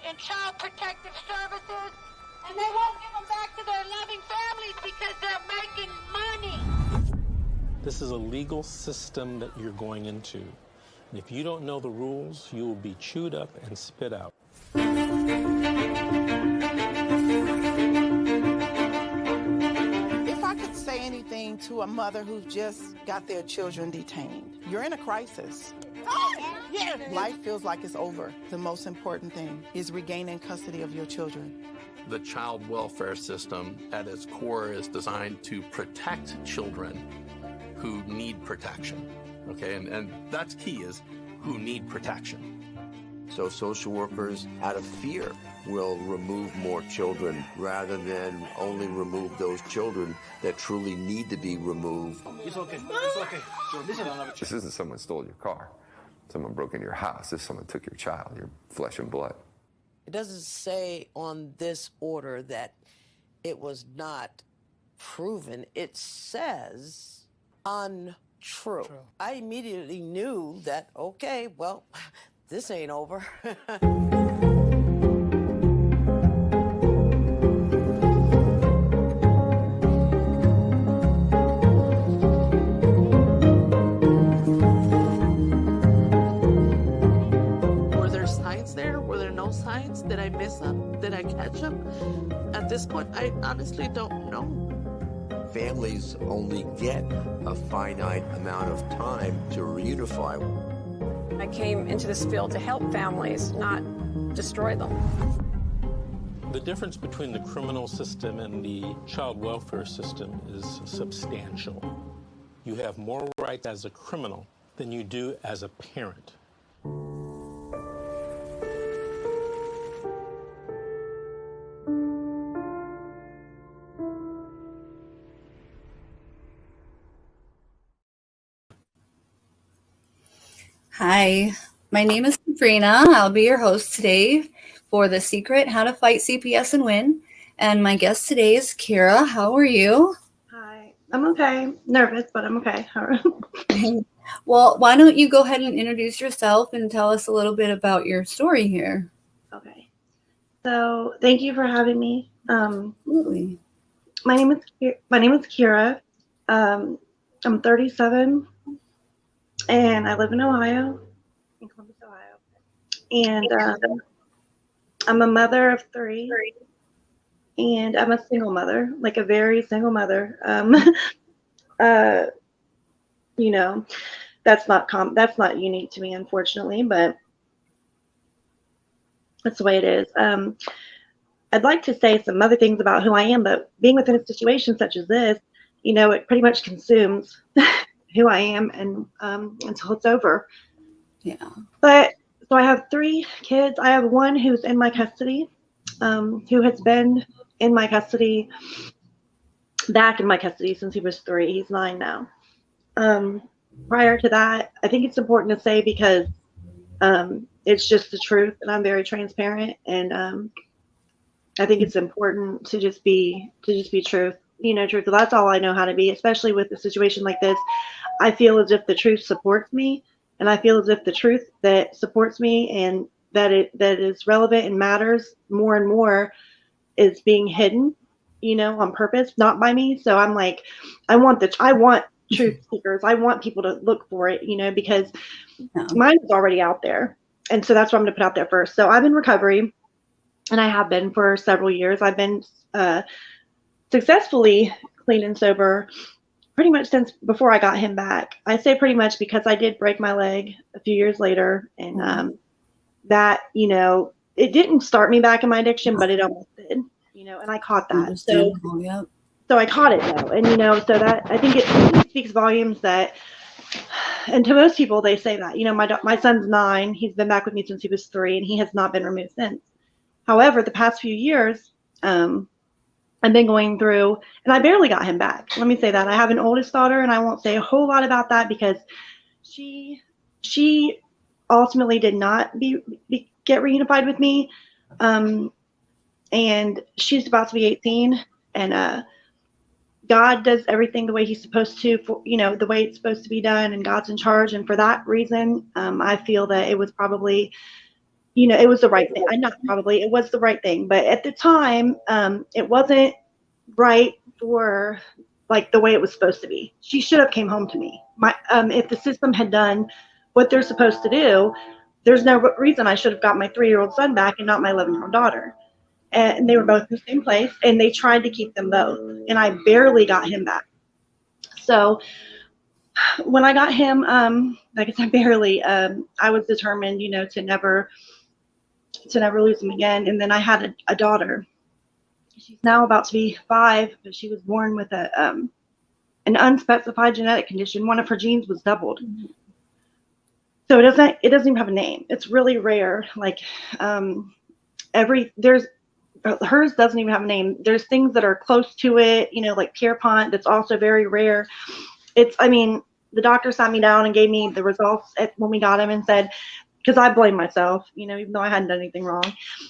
in child protective services, and they won't give them back to their loving families because they're making money. This is a legal system that you're going into. And if you don't know the rules, you will be chewed up and spit out. If I could say anything to a mother who just got their children detained, you're in a crisis. Yeah. Life feels like it's over. The most important thing is regaining custody of your children. The child welfare system at its core is designed to protect children who need protection. Okay, and that's key, is who need protection. So social workers, out of fear, will remove more children rather than only remove those children that truly need to be removed. It's okay. It's okay. This isn't someone stole your car. Someone broke into your house. This someone took your child, your flesh and blood. It doesn't say on this order that it was not proven. It says untrue. I immediately knew that, okay, well, this ain't over. Signs? Did I miss them? Did I catch them? At this point, I honestly don't know. Families only get a finite amount of time to reunify. I came into this field to help families, not destroy them. The difference between the criminal system and the child welfare system is substantial. You have more rights as a criminal than you do as a parent. Hi, my name is Sabrina. I'll be your host today for The Secret, How to Fight CPS and Win. And my guest today is Kira. How are you? Hi, I'm okay. Nervous, but I'm okay. Well, why don't you go ahead and introduce yourself and tell us a little bit about your story here? Okay. So thank you for having me. Absolutely. My name is Kira. I'm 37. And I live in Ohio, in Columbus, Ohio. And I'm a mother of 3. And I'm a single mother, like a very single mother. You know, that's not unique to me, unfortunately, but that's the way it is. I'd like to say some other things about who I am, but being within a situation such as this, you know, it pretty much consumes who I am and until it's over. Yeah. But so I have 3 kids. I have one who's in my custody, who has been in my custody, back in my custody since he was 3. He's 9 now. Prior to that, I think it's important to say because it's just the truth, and I'm very transparent, and I think it's important to just be truth. You know, truth. That's all I know how to be, especially with a situation like this. I feel as if the truth supports me, and I feel as if the truth that supports me and that is relevant and matters more and more is being hidden, you know, on purpose, not by me. So I'm like, I want truth seekers. I want people to look for it, you know, because mine is already out there. And so that's what I'm going to put out there first. So I'm in recovery, and I have been for several years. I've been successfully clean and sober pretty much since before I got him back. I say pretty much because I did break my leg a few years later, and that, you know, it didn't start me back in my addiction, but it almost did, you know, and I caught that. So I caught it though, and you know, so that I think it speaks volumes that, and to most people they say that, you know, my son's 9, he's been back with me since he was 3, and he has not been removed since. However, the past few years, I've been going through, and I barely got him back. Let me say that. I have an oldest daughter, and I won't say a whole lot about that because she ultimately did not get reunified with me. And she's about to be 18, and God does everything the way he's supposed to, for, you know, the way it's supposed to be done, and God's in charge. And for that reason, I feel that it was probably you know, it was the right thing. It was the right thing. But at the time, it wasn't right for like the way it was supposed to be. She should have came home to me. If the system had done what they're supposed to do, there's no reason I should have got my 3-year-old son back and not my 11-year-old daughter. And they were both in the same place, and they tried to keep them both, and I barely got him back. So when I got him, like I said, barely, I was determined, you know, to never lose him again. And then I had a daughter. She's now about to be 5, but she was born with an unspecified genetic condition. One of her genes was doubled. So it doesn't even have a name. It's really rare. Like hers doesn't even have a name. There's things that are close to it, you know, like Pierpont, that's also very rare. The doctor sat me down and gave me the results when we got him and said, because I blame myself, you know, even though I hadn't done anything wrong.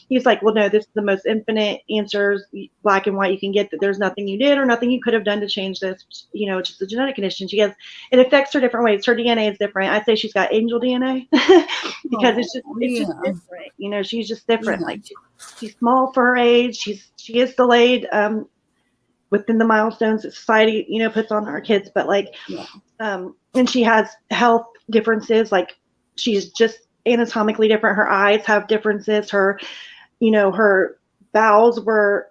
He was like, well, no, this is the most infinite answers, black and white, you can get, that there's nothing you did or nothing you could have done to change this, you know, it's just a genetic condition. She goes, it affects her different ways. Her DNA is different. I say she's got angel DNA because it's just different. You know, she's just different. Like she's small for her age. She is delayed within the milestones that society, you know, puts on our kids. But like, and she has health differences. Like she's just anatomically different. Her eyes have differences. Her, you know, her bowels were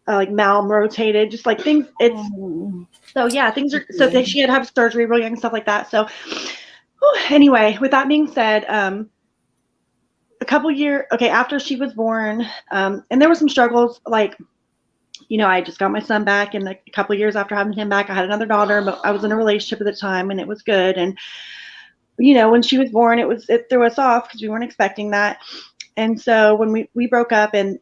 like rotated, just like things. So yeah, things are, so she had to have surgery real young and stuff like that. So anyway, with that being said, a couple years, after she was born, and there were some struggles, like, you know, I just got my son back, and a couple years after having him back, I had another daughter, but I was in a relationship at the time, and it was good. And, you know, when she was born, it threw us off because we weren't expecting that. And so when we broke up, and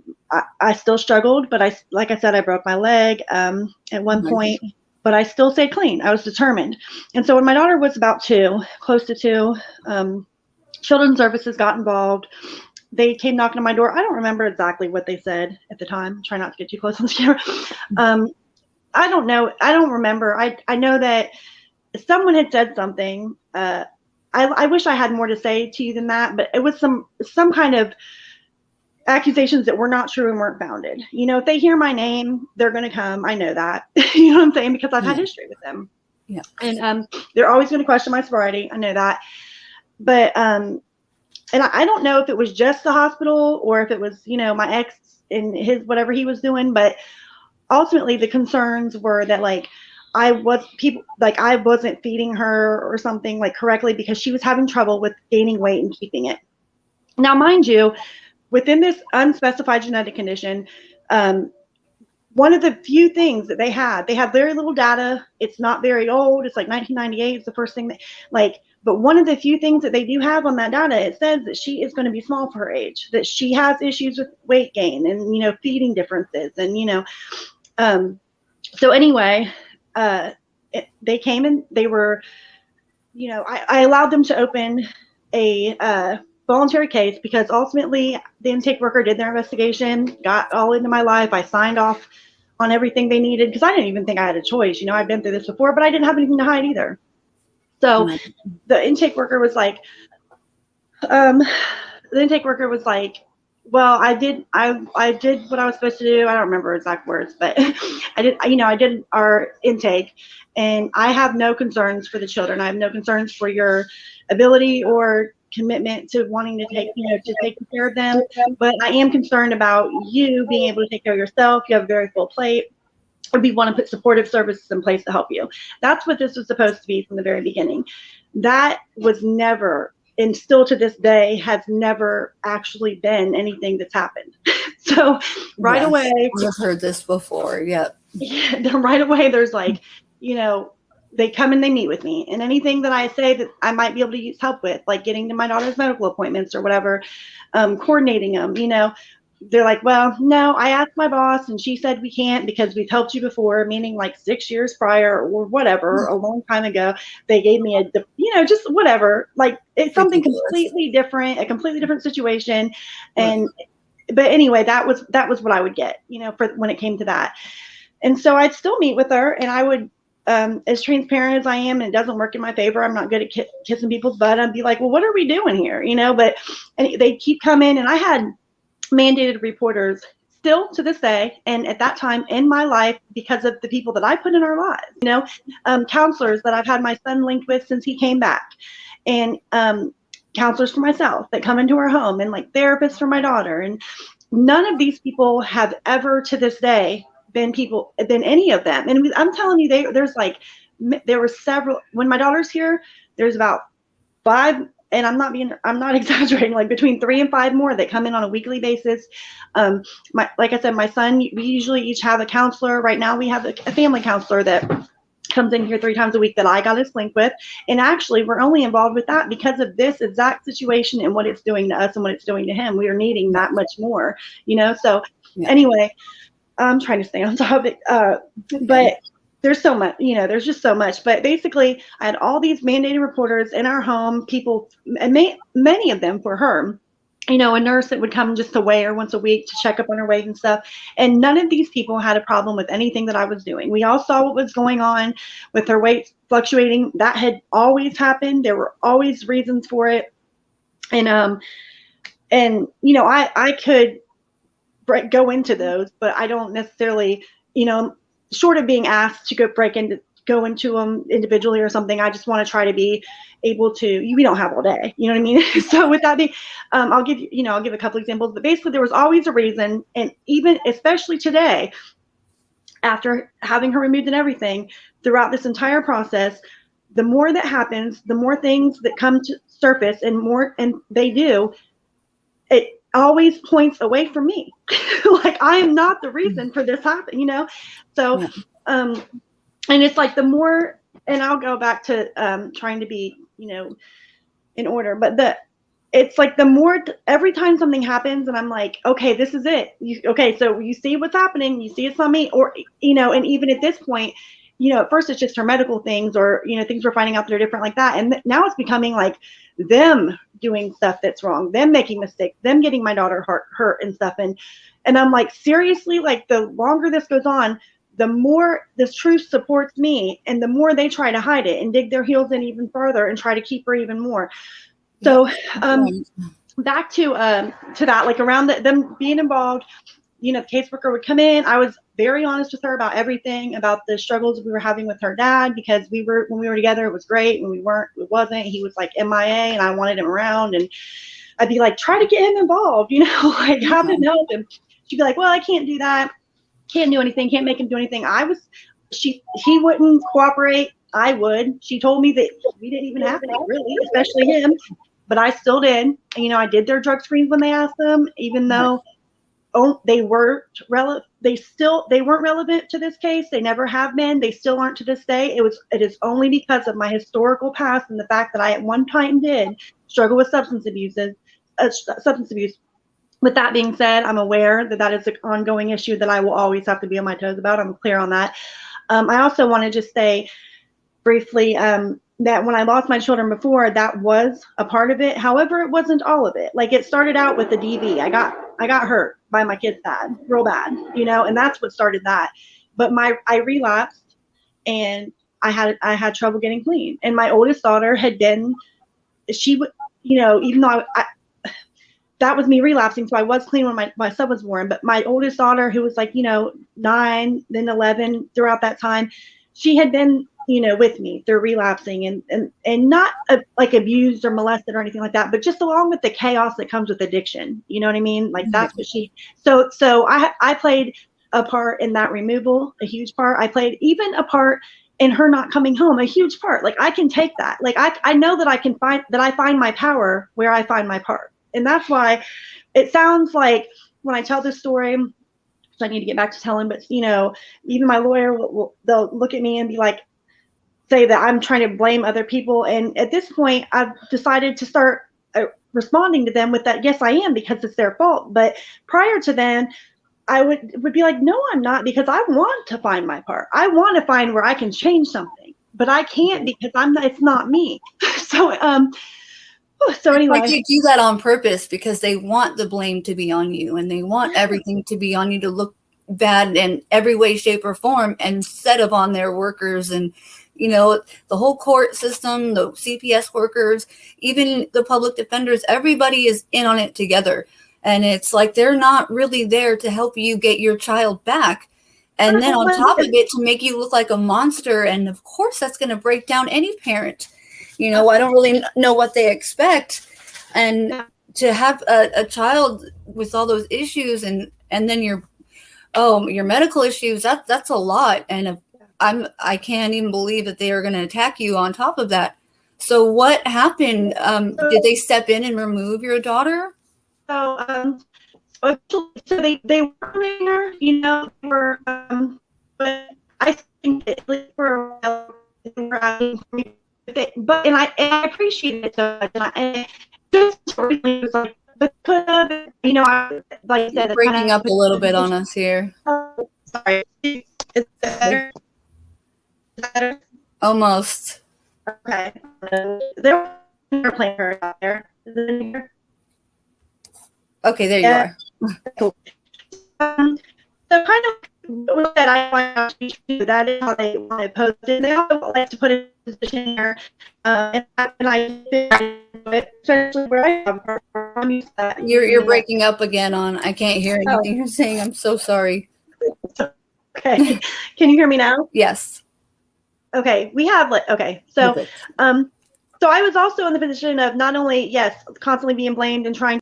I still struggled, but like I said, I broke my leg at one point, but I still stayed clean. I was determined. And so when my daughter was about 2, close to 2, Children's Services got involved. They came knocking on my door. I don't remember exactly what they said at the time. Try not to get too close on the camera. I don't know. I don't remember. I know that someone had said something. I wish I had more to say to you than that, but it was some kind of accusations that were not true and weren't founded. You know, if they hear my name, they're going to come. I know that. You know what I'm saying? Because I've had history with them. Yeah. And they're always going to question my sobriety. I know that. But and I don't know if it was just the hospital or if it was, you know, my ex and his whatever he was doing, but ultimately the concerns were that like I wasn't feeding her or something like correctly because she was having trouble with gaining weight and keeping it. Now, mind you, within this unspecified genetic condition, one of the few things that they had very little data. It's not very old. It's like 1998 is the first thing but one of the few things that they do have on that data, it says that she is going to be small for her age, that she has issues with weight gain and, you know, feeding differences. And, you know, so anyway, they came and they were, you know, I allowed them to open a voluntary case because ultimately the intake worker did their investigation, got all into my life. I signed off on everything they needed because I didn't even think I had a choice. You know, I've been through this before, but I didn't have anything to hide either. So the intake worker was like, well, I did what I was supposed to do. I don't remember exact words, but I did our intake, and I have no concerns for the children. I have no concerns for your ability or commitment to wanting to take care of them. But I am concerned about you being able to take care of yourself. You have a very full plate. We want to put supportive services in place to help you. That's what this was supposed to be from the very beginning. That was never, and still to this day, has never actually been anything that's happened. So right away. I've heard this before. Yep. Yeah. Right away, there's like, you know, they come and they meet with me, and anything that I say that I might be able to use help with, like getting to my daughter's medical appointments or whatever, coordinating them, you know, they're like, well, no, I asked my boss and she said we can't because we've helped you before, meaning like 6 years prior or whatever, a long time ago. They gave me just whatever, like it's something completely different, a completely different situation. And, but anyway, that was what I would get, you know, for when it came to that. And so I'd still meet with her, and I would as transparent as I am, and it doesn't work in my favor, I'm not good at kissing people's butt. I'd be like, well, what are we doing here? You know, but and they keep coming, and I had mandated reporters still to this day, and at that time in my life, because of the people that I put in our lives, you know, counselors that I've had my son linked with since he came back, and counselors for myself that come into our home, and like therapists for my daughter. And none of these people have ever to this day been any of them. And I'm telling you, there were several. When my daughter's here, there's about 5, and I'm not exaggerating, like between 3 and 5 more that come in on a weekly basis. Like I said, my son, we usually each have a counselor. Right now we have a family counselor that comes in here 3 times a week that I got us linked with. And actually we're only involved with that because of this exact situation and what it's doing to us and what it's doing to him. We are needing that much more, you know? So anyway, I'm trying to stay on topic, but there's so much, you know, there's just so much. But basically I had all these mandated reporters in our home, people, and many of them for her, you know, a nurse that would come just to weigh her once a week to check up on her weight and stuff. And none of these people had a problem with anything that I was doing. We all saw what was going on with her weight fluctuating. That had always happened. There were always reasons for it. And you know, I could go into those, but I don't necessarily, you know, short of being asked to go into them individually or something. I just want to try to be able to, we don't have all day, you know what I mean? So with that being, I'll give a couple examples, but basically there was always a reason. And even, especially today, after having her removed and everything, throughout this entire process, the more that happens, the more things that come to surface and they do, it always points away from me. Like I am not the reason for this happen, you know? So, and it's like the more, and I'll go back to trying to be, you know, in order, but it's like the more, every time something happens and I'm like, okay, this is it. Okay, so you see what's happening, you see it's on me, or, you know, and even at this point, you know, at first it's just her medical things or, you know, things we're finding out that are different like that. And now it's becoming like them doing stuff that's wrong, them making mistakes, them getting my daughter hurt and stuff. And I'm like, seriously, like the longer this goes on, the more this truth supports me and the more they try to hide it and dig their heels in even further and try to keep her even more. So back to that, like around them being involved, you know, the caseworker would come in. I was very honest with her about everything, about the struggles we were having with her dad, because when we were together, it was great. When we weren't, it wasn't. He was like MIA and I wanted him around, and I'd be like, try to get him involved, you know, like have him help him. She'd be like, well, I can't do that. Can't do anything, can't make him do anything. He wouldn't cooperate. I would. She told me that we didn't even have to, really, especially him, but I still did. And, you know, I did their drug screens when they asked them, even though they weren't relevant. They weren't relevant to this case. They never have been. They still aren't to this day. It is only because of my historical past and the fact that I at one time did struggle with substance abuse. With that being said, I'm aware that is an ongoing issue that I will always have to be on my toes about. I'm clear on that. I also want to just say briefly that when I lost my children before, that was a part of it. However, it wasn't all of it. Like it started out with the DV. I got hurt by my kid's dad, real bad, you know, and that's what started that. But I relapsed and I had trouble getting clean. And my oldest daughter she would, you know, even though that was me relapsing. So I was clean when my son was born, but my oldest daughter, who was like, you know, 9, then 11 throughout that time, she had been, you know, with me through relapsing and not like abused or molested or anything like that, but just along with the chaos that comes with addiction. You know what I mean? Like that's what so I played a part in that removal, a huge part. I played even a part in her not coming home, a huge part. Like I can take that. Like I know that I find my power where I find my part. And that's why it sounds like when I tell this story, which I need to get back to telling, but you know, even my lawyer they'll look at me and be like, say that I'm trying to blame other people. And at this point, I've decided to start responding to them with that. Yes, I am, because it's their fault. But prior to then, I would be like, no, I'm not, because I want to find my part. I want to find where I can change something, but I can't because it's not me. So anyway, like you do that on purpose because they want the blame to be on you and they want everything to be on you to look bad in every way, shape, or form, and set upon their workers. And, the whole court system, the CPS workers, even the public defenders, everybody is in on it together. And it's like they're not really there to help you get your child back. And then on top of it, to make you look like a monster. And of course, that's going to break down any parent. I don't really know what they expect. And to have a child with all those issues and then your medical issues, that's a lot. And I can't even believe that they are going to attack you on top of that. So what happened? Did they step in and remove your daughter? So they were doing her, but I think that for a while they were asking for me, but I appreciate it so much, and just recently it was like, but like I said, you're breaking up a little bit on us here. Sorry, is it better? Better? Almost. Okay, they were playing her out there. Is it here? Okay, there you are. Cool. So kind of that I want to do, that is how they want to post it. They also like to put a position here, and I especially where I am. I'm used to that. You're breaking up again on. I can't hear anything you're saying. I'm so sorry. Okay, can you hear me now? Yes. Okay, we have so so I was also in the position of not only constantly being blamed and trying.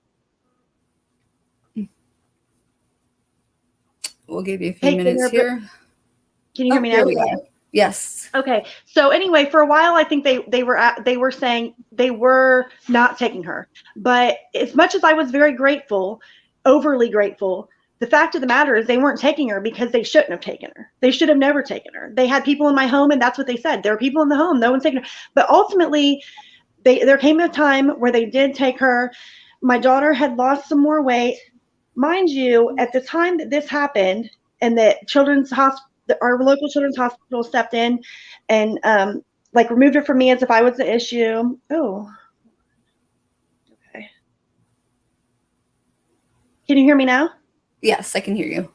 We'll give you a few minutes here. Can you hear me now? Yes. Okay. So anyway, for a while, I think they were saying they were not taking her, but as much as I was very grateful, overly grateful, the fact of the matter is they weren't taking her because they shouldn't have taken her. They should have never taken her. They had people in my home, and that's what they said. There are people in the home. No one's taking her. But ultimately, there came a time where they did take her. My daughter had lost some more weight. Mind you, at the time that this happened, and that our local children's hospital stepped in and removed her from me as if I was the issue. Oh, okay. Can you hear me now? Yes, I can hear you.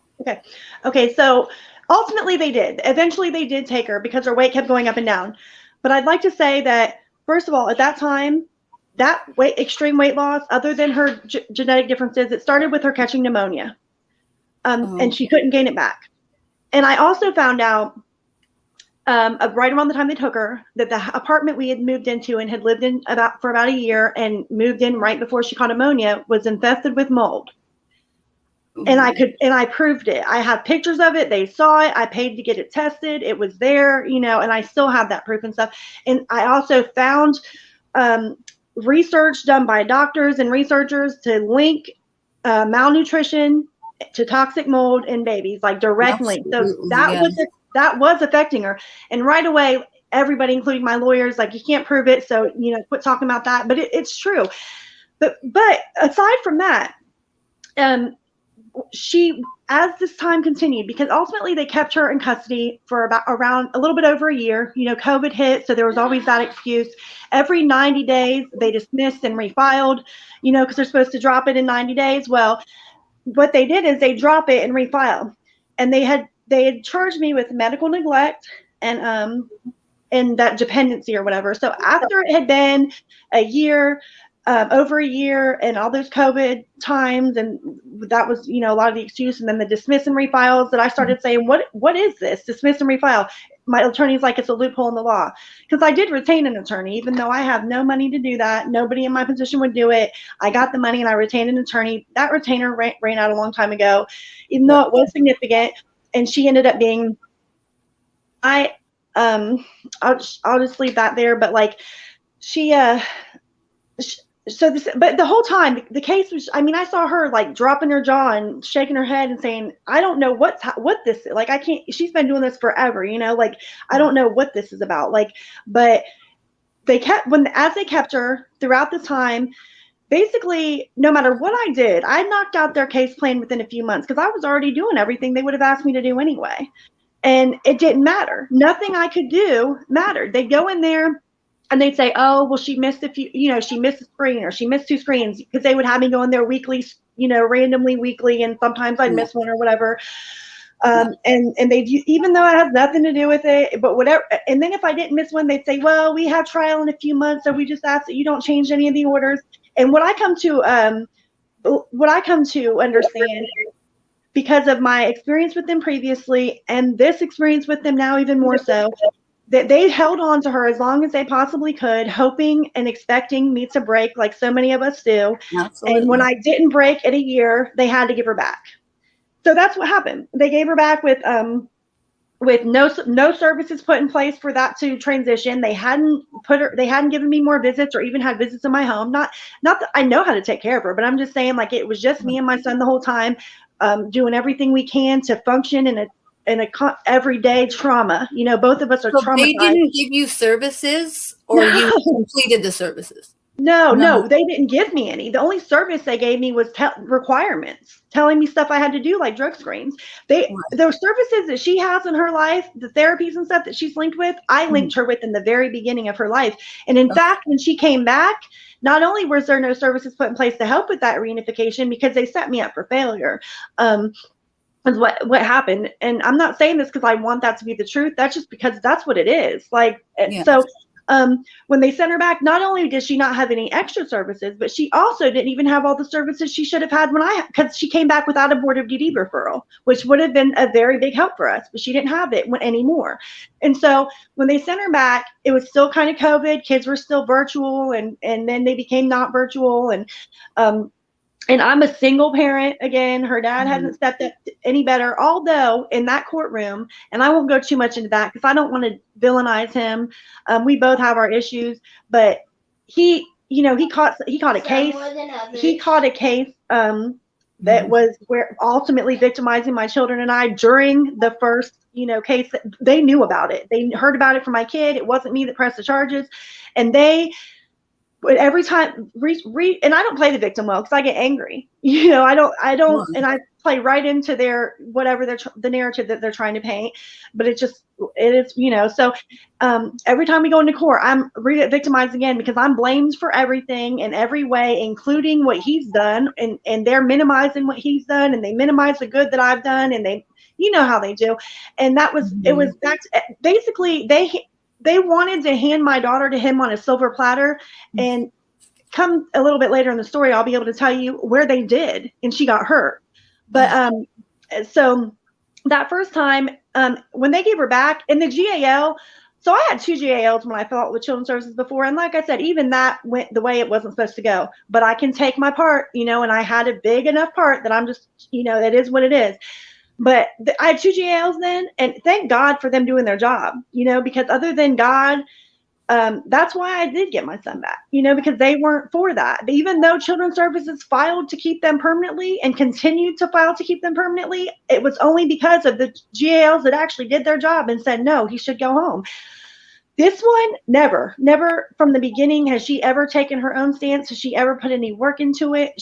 Okay. So ultimately, they did. Eventually, they did take her because her weight kept going up and down. But I'd like to say that, first of all, at that time, that extreme weight loss, other than her genetic differences, it started with her catching pneumonia, and she couldn't gain it back. And I also found out right around the time they took her that the apartment we had moved into and had lived in for about a year and moved in right before she caught pneumonia was infested with mold. And I proved it. I have pictures of it. They saw it. I paid to get it tested. It was there, and I still have that proof and stuff. And I also found research done by doctors and researchers to link malnutrition to toxic mold in babies, like direct link. So that was affecting her. And right away, everybody, including my lawyers, like, you can't prove it. So, quit talking about that. But it's true. But aside from that, as this time continued, because ultimately they kept her in custody for around a little bit over a year. COVID hit, so there was always that excuse. Every 90 days, they dismissed and refiled, because they're supposed to drop it in 90 days. Well, what they did is they drop it and refile, and they had charged me with medical neglect and that dependency or whatever. So after it had been a year, over a year, and all those COVID times, and that was, a lot of the excuse, and then the dismiss and refiles, that I started saying, what is this? Dismiss and refile. My attorney's like, it's a loophole in the law. Because I did retain an attorney, even though I have no money to do that. Nobody in my position would do it. I got the money and I retained an attorney. That retainer ran out a long time ago, even though it was significant. And she ended up being, I'll just leave that there. But but the whole time the case was, I saw her like dropping her jaw and shaking her head and saying, I don't know what this is. Like, I can't, she's been doing this forever, I don't know what this is about. But as they kept her throughout the time, basically, no matter what I did, I knocked out their case plan within a few months, because I was already doing everything they would have asked me to do anyway. And it didn't matter. Nothing I could do mattered. They'd go in there and they'd say, oh, well, she missed a few, she missed a screen, or she missed 2 screens, because they would have me go in there weekly, randomly weekly, and sometimes I'd miss one or whatever. And they do, even though it has nothing to do with it, but whatever. And then if I didn't miss one, they'd say, well, we have trial in a few months, so we just ask that you don't change any of the orders. And what I come to understand, because of my experience with them previously and this experience with them now even more so, that they held on to her as long as they possibly could, hoping and expecting me to break like so many of us do. Absolutely. And when I didn't break in a year, they had to give her back. So that's what happened. They gave her back with no services put in place for that to transition. They hadn't given me more visits or even had visits in my home. Not that I know how to take care of her, but I'm just saying, like, it was just me and my son the whole time, doing everything we can to function in a everyday trauma. You know, both of us are traumatized. They didn't give you services, or you completed the services? No, they didn't give me any. The only service they gave me was requirements, telling me stuff I had to do, like drug screens. Those services that she has in her life, the therapies and stuff that she's linked with, I linked her with in the very beginning of her life. And in fact, when she came back, not only was there no services put in place to help with that reunification, because they set me up for failure. Is what happened. And I'm not saying this because I want that to be the truth. That's just because that's what it is. Like, so when they sent her back, not only did she not have any extra services, but she also didn't even have all the services she should have had because she came back without a board of duty referral, which would have been a very big help for us, but she didn't have it anymore. And so when they sent her back, it was still kind of COVID. Kids were still virtual, and then they became not virtual. And I'm a single parent again. Her dad hasn't stepped up any better, although in that courtroom, and I won't go too much into that because I don't want to villainize him. We both have our issues, but he caught a case. He caught a case that was ultimately victimizing my children and I during the first, case. They knew about it. They heard about it from my kid. It wasn't me that pressed the charges, and every time and I don't play the victim well because I get angry. I don't, and I play right into their whatever the narrative that they're trying to paint. But it is, so every time we go into court, I'm victimized again because I'm blamed for everything in every way, including what he's done, and they're minimizing what he's done, and they minimize the good that I've done, and they, how they do, and that was it was basically they wanted to hand my daughter to him on a silver platter, and come a little bit later in the story, I'll be able to tell you where they did, and she got hurt. But so that first time, when they gave her back in the GAL, so I had 2 GALs when I filled out with Children's Services before, and like I said, even that went the way it wasn't supposed to go. But I can take my part, and I had a big enough part that I'm just, that is what it is. But I had 2 GALs then, and thank God for them doing their job, because other than God, that's why I did get my son back, because they weren't for that. Even though Children's Services filed to keep them permanently and continued to file to keep them permanently, it was only because of the GALs that actually did their job and said, no, he should go home. This one, never from the beginning has she ever taken her own stance. Has she ever put any work into it?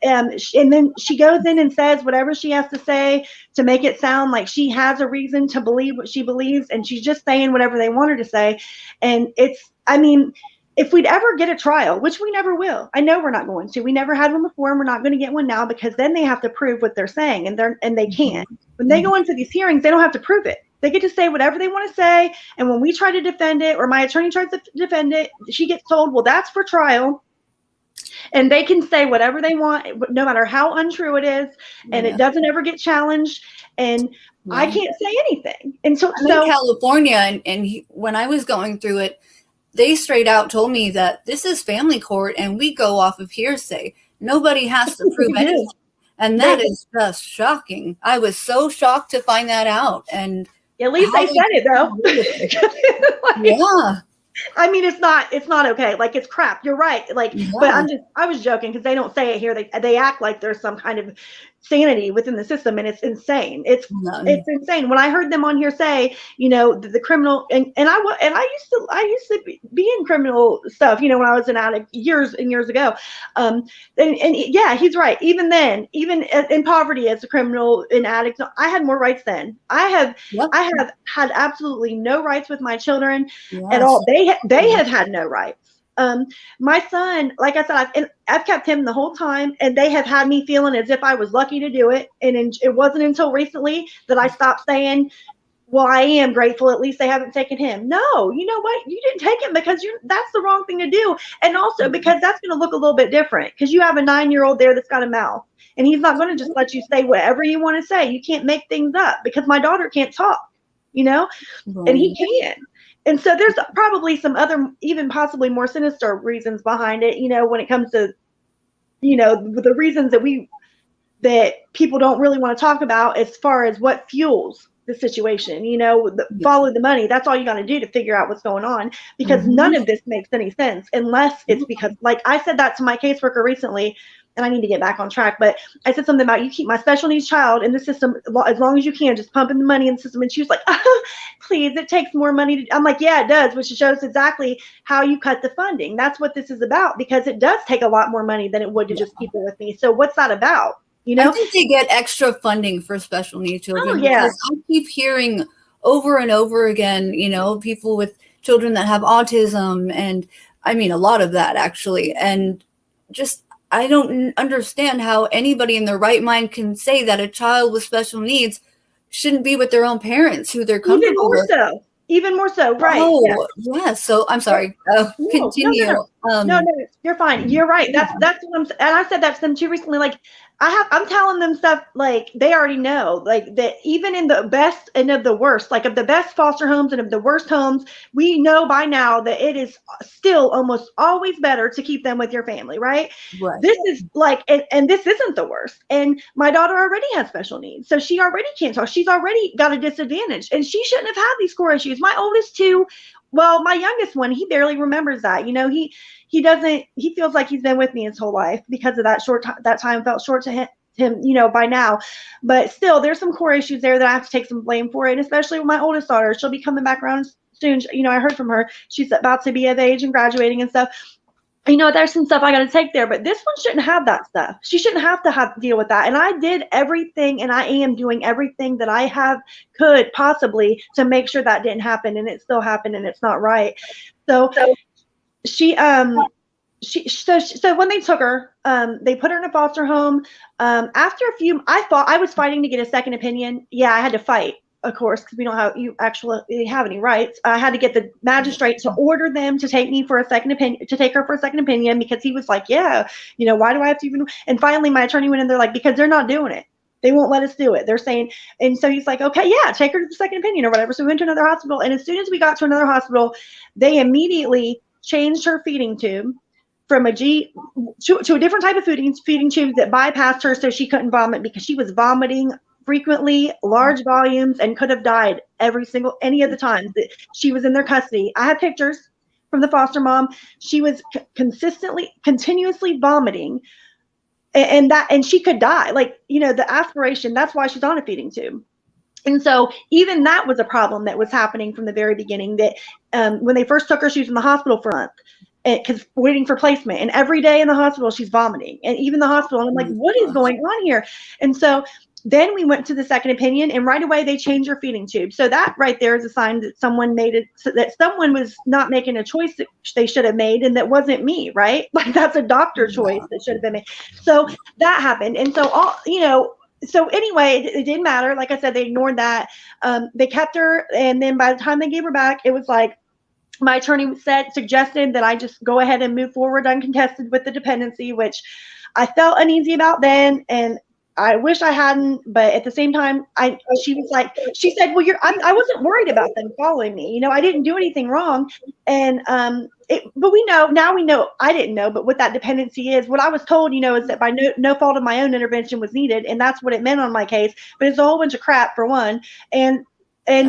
And then she goes in and says whatever she has to say to make it sound like she has a reason to believe what she believes. And she's just saying whatever they want her to say. And if we'd ever get a trial, which we never will, I know we're not going to. We never had one before, and we're not going to get one now because then they have to prove what they're saying, and they can't. When they go into these hearings, they don't have to prove it. They get to say whatever they want to say, and when we try to defend it, or my attorney tries to defend it, she gets told, well, that's for trial, and they can say whatever they want, no matter how untrue it is, and it doesn't ever get challenged, and I can't say anything. And so I'm in California, and when I was going through it, they straight out told me that this is family court, and we go off of hearsay. Nobody has to prove anything. And that is just shocking. I was so shocked to find that out. And at least they said it, though. Yeah. I mean, it's not okay. Like, it's crap. You're right. Like, but I was joking because they don't say it here. They act like there's some kind of sanity within the system, and it's insane. It's insane. When I heard them on here say, the criminal, and I used to be in criminal stuff, when I was an addict years and years ago. And yeah, he's right. Even then, even in poverty as a criminal and addict, I had more rights then. I have had absolutely no rights with my children at all. They have had no rights. My son, like I said, I've kept him the whole time, and they have had me feeling as if I was lucky to do it. And it wasn't until recently that I stopped saying, well, I am grateful. At least they haven't taken him. No, you know what? You didn't take him because that's the wrong thing to do. And also because that's going to look a little bit different, because you have a 9-year-old there that's got a mouth, and he's not going to just let you say whatever you want to say. You can't make things up, because my daughter can't talk, and he can. And so there's probably some other, even possibly more sinister reasons behind it, when it comes to, the reasons that people don't really want to talk about as far as what fuels the situation, follow the money. That's all you got to do to figure out what's going on, because none of this makes any sense unless it's because, like I said that to my caseworker recently, and I need to get back on track, but I said something about, you keep my special needs child in the system as long as you can, just pumping the money in the system. And she was like, please, it takes more money. I'm like, yeah, it does, which shows exactly how you cut the funding. That's what this is about, because it does take a lot more money than it would to just keep it with me. So what's that about? I think they get extra funding for special needs children. Oh, yeah. Because I keep hearing over and over again, people with children that have autism, and I mean, a lot of that actually. And just, I don't understand how anybody in their right mind can say that a child with special needs shouldn't be with their own parents who they're comfortable with. Even more so, right? Oh, yeah. So I'm sorry. Continue. No, you're fine. You're right. That's what I'm. And I said that to them too recently. Like, I'm telling them stuff like they already know, like that even in the best and of the worst, like of the best foster homes and of the worst homes, we know by now that it is still almost always better to keep them with your family, right? This is like, and this isn't the worst. And my daughter already has special needs, so she already can't talk. She's already got a disadvantage, and she shouldn't have had these core issues. My oldest two, well, my youngest one, he barely remembers that. He feels like he's been with me his whole life because of that time felt short to him, by now. But still, there's some core issues there that I have to take some blame for. And especially with my oldest daughter, she'll be coming back around soon. I heard from her. She's about to be of age and graduating and stuff. There's some stuff I got to take there, but this one shouldn't have that stuff. She shouldn't have to deal with that. And I did everything, and I am doing everything that I could possibly to make sure that didn't happen, and it still happened, and it's not right. So so when they took her, they put her in a foster home. After I was fighting to get a second opinion. Yeah, I had to fight, of course, because we don't have any rights. I had to get the magistrate to order them to take me for a second opinion, to take her for a second opinion, because he was like, yeah, why do I have to even? And finally, my attorney went in there, like, because they're not doing it. They won't let us do it. They're saying, and so he's like, okay, yeah, take her to the second opinion or whatever. So we went to another hospital, and as soon as we got to another hospital, they immediately changed her feeding tube from a to a different type of feeding tube that bypassed her, so she couldn't vomit, because she was vomiting frequently, large volumes, and could have died any of the times that she was in their custody. I have pictures from the foster mom. She was continuously vomiting, and she could die. Like, the aspiration, that's why she's on a feeding tube. And so even that was a problem that was happening from the very beginning, that when they first took her, she was in the hospital for a month, because waiting for placement, and every day in the hospital she's vomiting, and even the hospital, and I'm like, what is going on here? And so then we went to the second opinion, and right away they changed her feeding tube. So that right there is a sign that someone was not making a choice that they should have made, and that wasn't me, right? Like, that's a doctor choice that should have been made. So that happened. And so so anyway, it didn't matter. Like I said, they ignored that. They kept her, and then by the time they gave her back, it was like, my attorney suggested that I just go ahead and move forward uncontested with the dependency, which I felt uneasy about then, and I wish I hadn't. But at the same time, she said, well, I wasn't worried about them following me. I didn't do anything wrong. And but we know, I didn't know, but what that dependency is, what I was told, is that by no fault of my own, intervention was needed. And that's what it meant on my case. But it's a whole bunch of crap, for one. And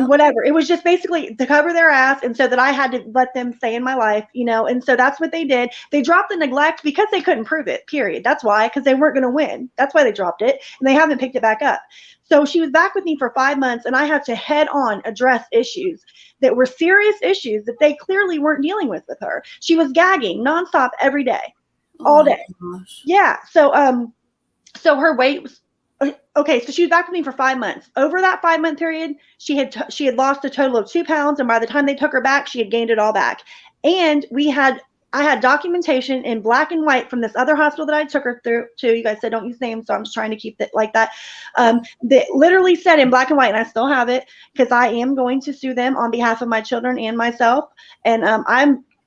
whatever. It was just basically to cover their ass, and so that I had to let them stay in my life, and so that's what they did. They dropped the neglect because they couldn't prove it, period. That's why, because they weren't going to win. That's why they dropped it, and they haven't picked it back up. So she was back with me for 5 months, and I had to head on address issues that were serious issues that they clearly weren't dealing with her. She was gagging nonstop every day, all day. Yeah. So her weight was, okay, so she was back with me for 5 months. Over that 5 month period, she had lost a total of 2 pounds, and by the time they took her back, she had gained it all back. And I had documentation in black and white from this other hospital that I took her through to. You guys said don't use names, so I'm just trying to keep it like that. That literally said in black and white, and I still have it because I am going to sue them on behalf of my children and myself. And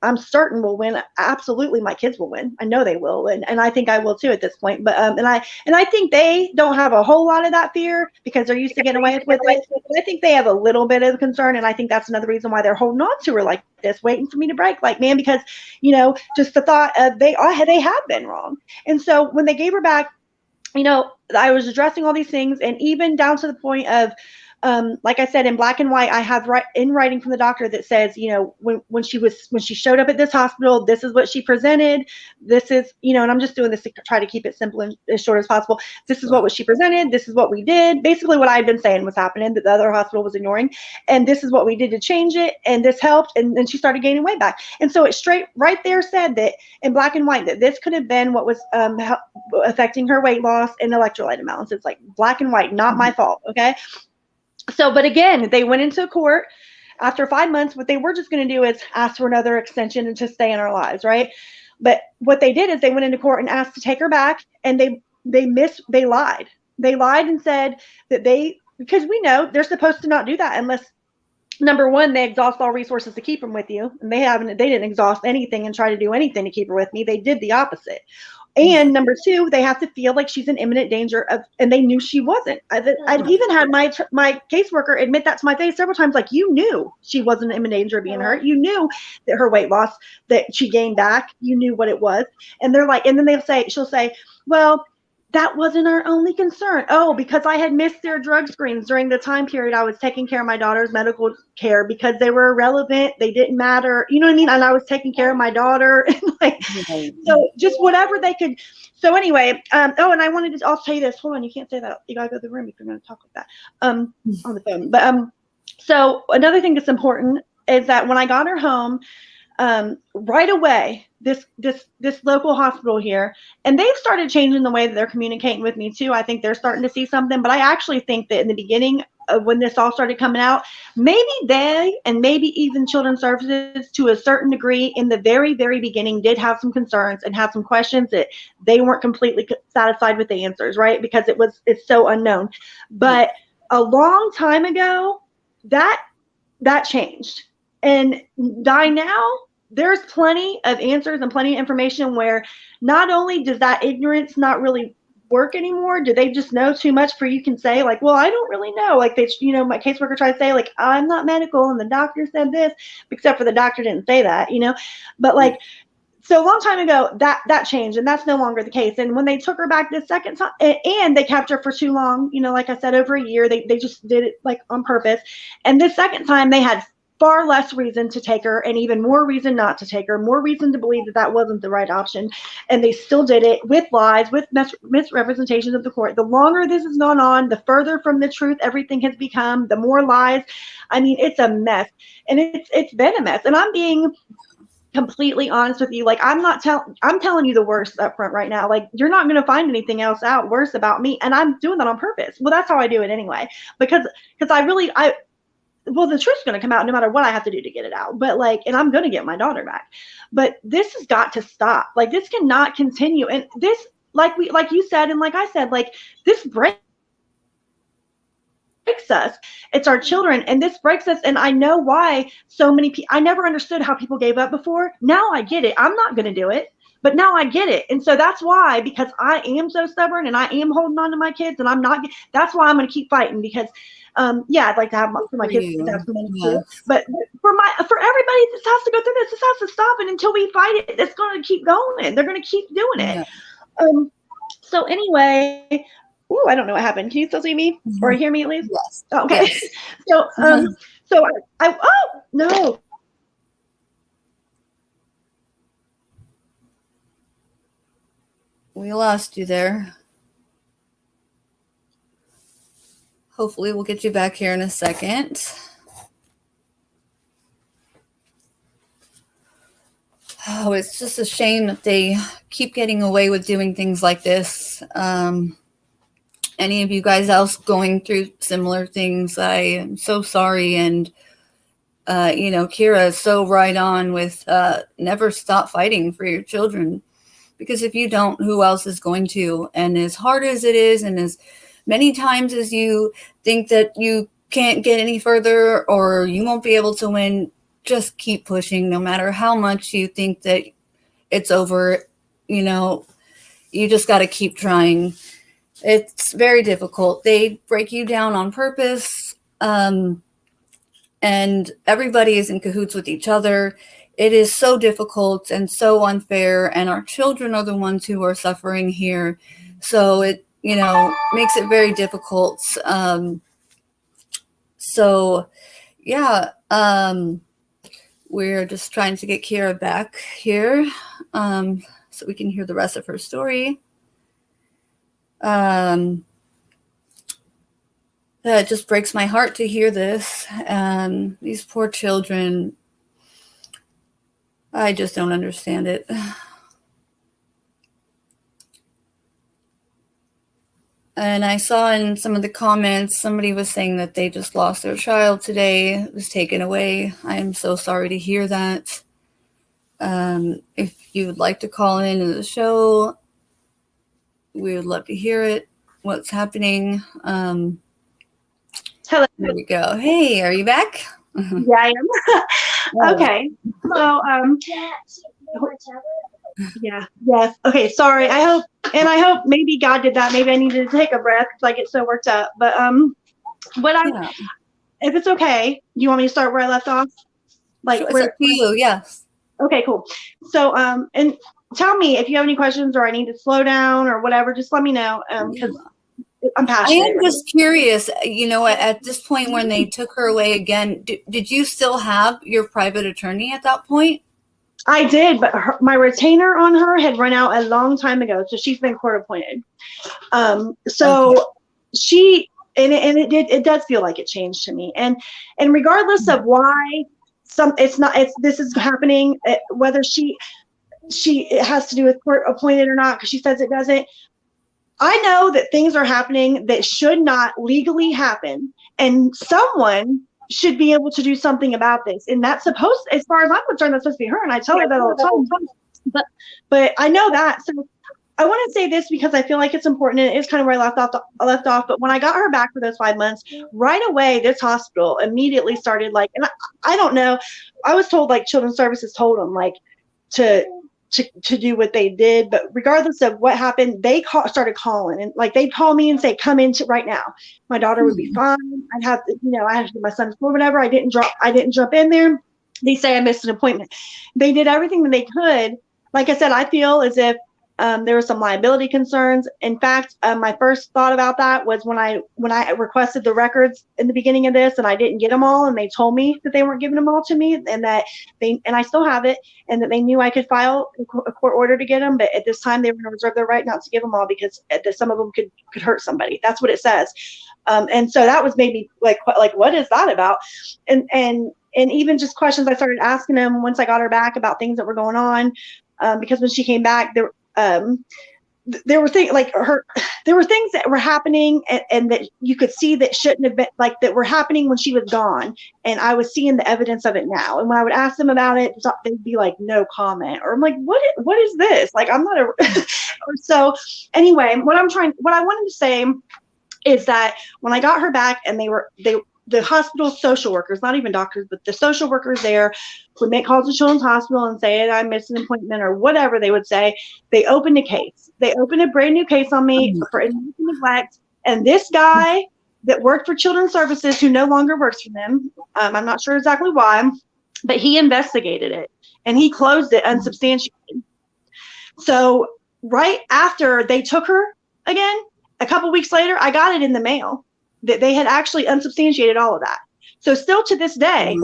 I'm certain we'll win. Absolutely, my kids will win. I know they will, and I think I will too at this point. But and I think they don't have a whole lot of that fear because they're used to getting away with it. But I think they have a little bit of concern, and I think that's another reason why they're holding on to her like this, waiting for me to break. Like, man, because just the thought of they have been wrong. And so when they gave her back, I was addressing all these things, and even down to the point of. Like I said, in black and white, I have in writing from the doctor that says, when she showed up at this hospital, this is what she presented. This is, and I'm just doing this to try to keep it simple and as short as possible. This is what she presented. This is what we did. Basically what I've been saying was happening that the other hospital was ignoring. And this is what we did to change it. And this helped. And then she started gaining weight back. And so it straight right there said that in black and white, that this could have been what was affecting her weight loss and electrolyte imbalance. It's like black and white, not my fault. Okay. So, but again, they went into court after 5 months. What they were just going to do is ask for another extension and to stay in our lives, right? But what they did is they went into court and asked to take her back, and they lied. They lied and said that because we know they're supposed to not do that unless, number one, they exhaust all resources to keep them with you, and they didn't exhaust anything and try to do anything to keep her with me. They did the opposite. And number two, they have to feel like she's in imminent danger and they knew she wasn't. I've even had my caseworker admit that to my face several times. Like, you knew she wasn't in imminent danger of being hurt. You knew that her weight loss that she gained back. You knew what it was. And they're like, and then she'll say, well, that wasn't our only concern. Oh, because I had missed their drug screens during the time period I was taking care of my daughter's medical care because they were irrelevant. They didn't matter. You know what I mean? And I was taking care of my daughter. So just whatever they could. So anyway, and I wanted to also tell you this. Hold on. You can't say that. You got to go to the room if you're going to talk like that on the phone. But so another thing that's important is that when I got her home, right away, this local hospital here, and they've started changing the way that they're communicating with me too. I think they're starting to see something, but I actually think that in the beginning of when this all started coming out, maybe they and maybe even Children's Services to a certain degree in the very, very beginning did have some concerns and have some questions that they weren't completely satisfied with the answers, right? Because it's so unknown. But a long time ago, that changed. And by now, there's plenty of answers and plenty of information where not only does that ignorance not really work anymore, do they just know too much for you can say like, well, I don't really know. Like my caseworker tried to say like, I'm not medical and the doctor said this, except for the doctor didn't say that, but like, so a long time ago that changed and that's no longer the case. And when they took her back this second time and they kept her for too long, like I said, over a year, they just did it like on purpose. And this second time they had far less reason to take her and even more reason not to take her, more reason to believe that wasn't the right option. And they still did it with lies, with misrepresentations of the court. The longer this has gone on, the further from the truth everything has become, the more lies. I mean, it's a mess. And it's been a mess. And I'm being completely honest with you. Like, I'm telling you the worst up front right now. Like, you're not going to find anything else out worse about me. And I'm doing that on purpose. Well, that's how I do it anyway, because the truth's going to come out no matter what I have to do to get it out. But and I'm going to get my daughter back. But this has got to stop. Like, this cannot continue. And this, like you said, and like I said, like, this breaks us. It's our children, and this breaks us. And I know why so many people. I never understood how people gave up before. Now I get it. I'm not going to do it. But now I get it. And so that's why, because I am so stubborn and I am holding on to my kids and that's why I'm going to keep fighting because I'd like to have for my kids to have some money too. But for everybody that has to go through this has to stop. And until we fight it, it's going to keep going. They're going to keep doing it. So anyway, I don't know what happened. Can you still see me or hear me at least? Yes. Okay. Yes. So no. We lost you there. Hopefully we'll get you back here in a second. Oh, it's just a shame that they keep getting away with doing things like this. Any of you guys else going through similar things, I am so sorry. And Kira is so right on with never stop fighting for your children, because if you don't, who else is going to? And as hard as it is, and as many times as you think that you can't get any further or you won't be able to win, just keep pushing. No matter how much you think that it's over, you just got to keep trying. It's very difficult. They break you down on purpose, and everybody is in cahoots with each other. It is so difficult and so unfair, and our children are the ones who are suffering here. So it, makes it very difficult. We're just trying to get Kira back here so we can hear the rest of her story. It just breaks my heart to hear this. These poor children, I just don't understand it. And I saw in some of the comments, somebody was saying that they just lost their child today. It was taken away. I am so sorry to hear that. If you would like to call in to the show, we would love to hear it. What's happening? Hello. There we go. Hey, are you back? Yeah, I am. Okay. So, yeah. Yes. Okay. Sorry. I hope maybe God did that. Maybe I needed to take a breath because I get so worked up. But if it's okay, you want me to start where I left off? Like, it's up to you. Yes. Okay. Cool. So, and tell me if you have any questions or I need to slow down or whatever. Just let me know because I'm passionate. I am just curious. At this point when they took her away again, did you still have your private attorney at that point? I did, but my retainer on her had run out a long time ago, so she's been court appointed. She it does feel like it changed to me, and regardless of why this is happening, whether it has to do with court appointed or not, because she says it doesn't. I know that things are happening that should not legally happen, and someone should be able to do something about this. And that's supposed, as far as I'm concerned, that's supposed to be her. And I tell her that all the time. But I know that. So I want to say this because I feel like it's important, and it's kind of where I left off. But when I got her back for those 5 months, right away, this hospital immediately started and I don't know. I was told Children's Services told them to do what they did, but regardless of what happened, they started calling, and they'd call me and say, "Come in right now." My daughter would be fine. I had to do my son's school, whatever. I didn't jump in there. They say I missed an appointment. They did everything that they could. Like I said, I feel as if there were some liability concerns. In fact, my first thought about that was when I requested the records in the beginning of this, and I didn't get them all, and they told me that they weren't giving them all to me, and that and I still have it, and that they knew I could file a court order to get them, but at this time they were going to reserve their right not to give them all because some of them could hurt somebody. That's what it says, and so that was maybe like what is that about, and even just questions I started asking them once I got her back about things that were going on, because when she came back there were things there were things that were happening and that you could see that shouldn't have been, that were happening when she was gone, and I was seeing the evidence of it now. And when I would ask them about it, they'd be like, no comment, or I'm like, what is this? I'm not so anyway, what I wanted to say is that when I got her back, and the hospital social workers, not even doctors, but the social workers there would make calls to Children's Hospital and say, I missed an appointment or whatever they would say. They opened a case. They opened a brand new case on me for neglect. And this guy that worked for Children's Services, who no longer works for them, I'm not sure exactly why, but he investigated it and he closed it unsubstantiated. So right after they took her again, a couple weeks later, I got it in the mail that they had actually unsubstantiated all of that. So still to this day,